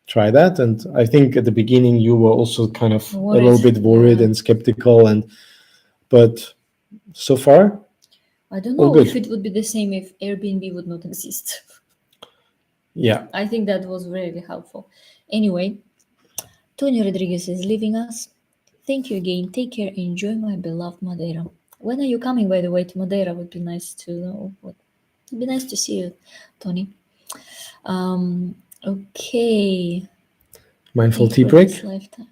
try that. And I think at the beginning you were also kind of a Worried. little bit worried Yeah. and skeptical, but so far I don't all know if good. it would be the same if Airbnb would not exist. Yeah. I think that was really helpful. Anyway, Tony Rodriguez is leaving us. Thank you again. Take care. Enjoy my beloved Madeira. When are you coming, by the way, to Madeira? Would be nice to know. It'd be nice to see you, Tony. Okay. Mindful Thank you tea for this break. lifetime.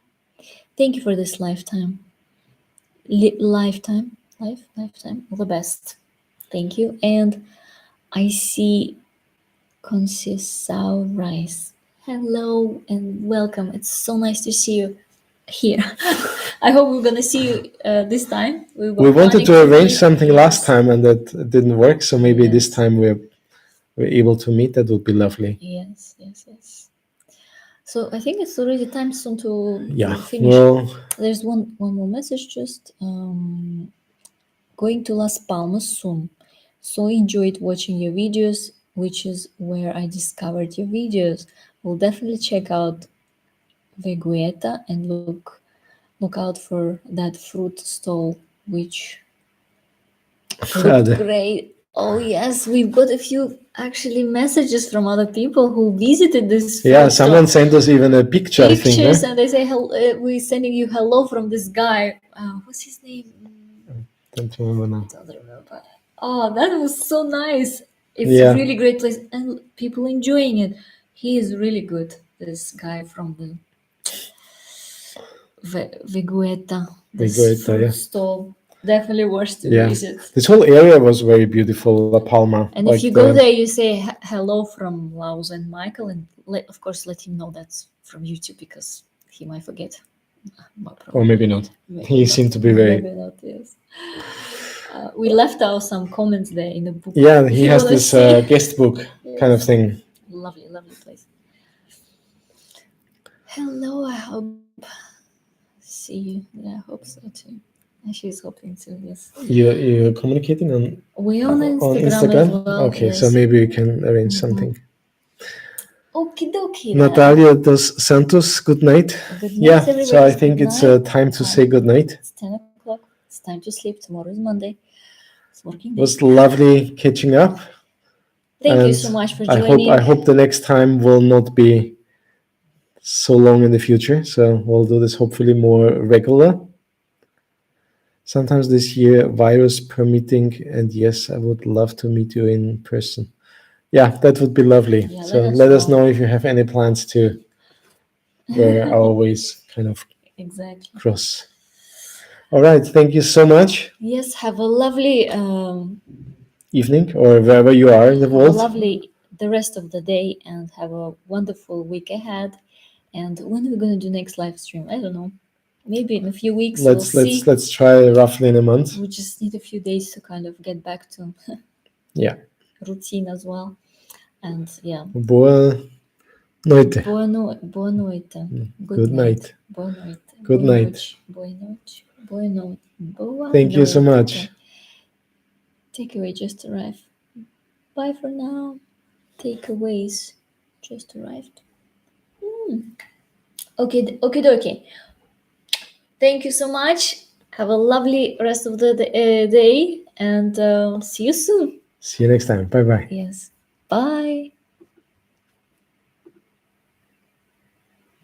Thank you for this lifetime. Lifetime. All the best. Thank you. And I see Conceição Rice. Hello and welcome. It's so nice to see you here. I hope we're gonna see you this time. We were We wanted planning to to arrange meet. something last Yes, time and that didn't work. So maybe this yes, time we're able to meet. That would be lovely. yes. So I think it's already time soon Yeah. to finish. Well, There's one more message. Just going to Las Palmas soon. So enjoyed watching your videos, which is where I discovered your videos. We'll definitely check out Vegueta and look out for that fruit stall, which looked great. Oh yes, we've got a few actually messages from other people who visited this yeah, fruit someone stall. sent us even a picture, I think. Pictures, and they say, we're sending you hello from this guy. What's his name? Don't remember I now. don't remember. Oh, that was so nice. It's a Yeah. really great place and people enjoying it. He is really good. This guy from the Vigueta, this Vigueta, fruit yeah. stall. Definitely worth to Yeah. visit. This whole area was very beautiful, La Palma. And like if you go there, you say hello from Laos and Michael, and of course let him know that's from YouTube because he might forget. or maybe not. He seemed to be very. Maybe not. Yes. We left out some comments there in the book. Yeah, If he you has wanna this see. guest book kind of Yes. thing. Lovely, lovely place. Hello, I hope see you. Yeah, I hope so too. And she's hoping to. Yes. You're communicating on We on Instagram, Instagram? as well. Okay, Yes. so maybe we can arrange something. Okie dokie. Natalia dos Santos, good night. Good night, Yeah, everybody. so I think Good it's night. time to say good night. It's 10 o'clock. It's time to sleep. Tomorrow is Monday. It's working It day. was lovely catching up. Thank you and so much for I joining. hope the next time will not be so long in the future. So we'll do this hopefully more regular. Sometimes this year, virus permitting, and yes, I would love to meet you in person. Yeah, that would be lovely. Yeah, So let us let us know. know if you have any plans to where I always kind of Exactly. cross. All right, thank you so much. Yes, have a lovely Evening or wherever you are in the have a world. lovely the rest of the day and have a wonderful week ahead. And when are we gonna do next live stream? I don't know. Maybe in a few weeks. We'll see. Let's try roughly in a month. We just need a few days to kind of get back to Yeah. routine as well. And yeah. Boa noite. Boa noite. Good night. Boa noite. Good Boa night. noite. Boa noite. Boa noite. Boa Thank you so noite. much. Takeaway just arrived. Bye for now. Takeaways just arrived. Okay, okay. Thank you so much. Have a lovely rest of the day and see you soon. See you next time. Bye bye. Yes. Bye.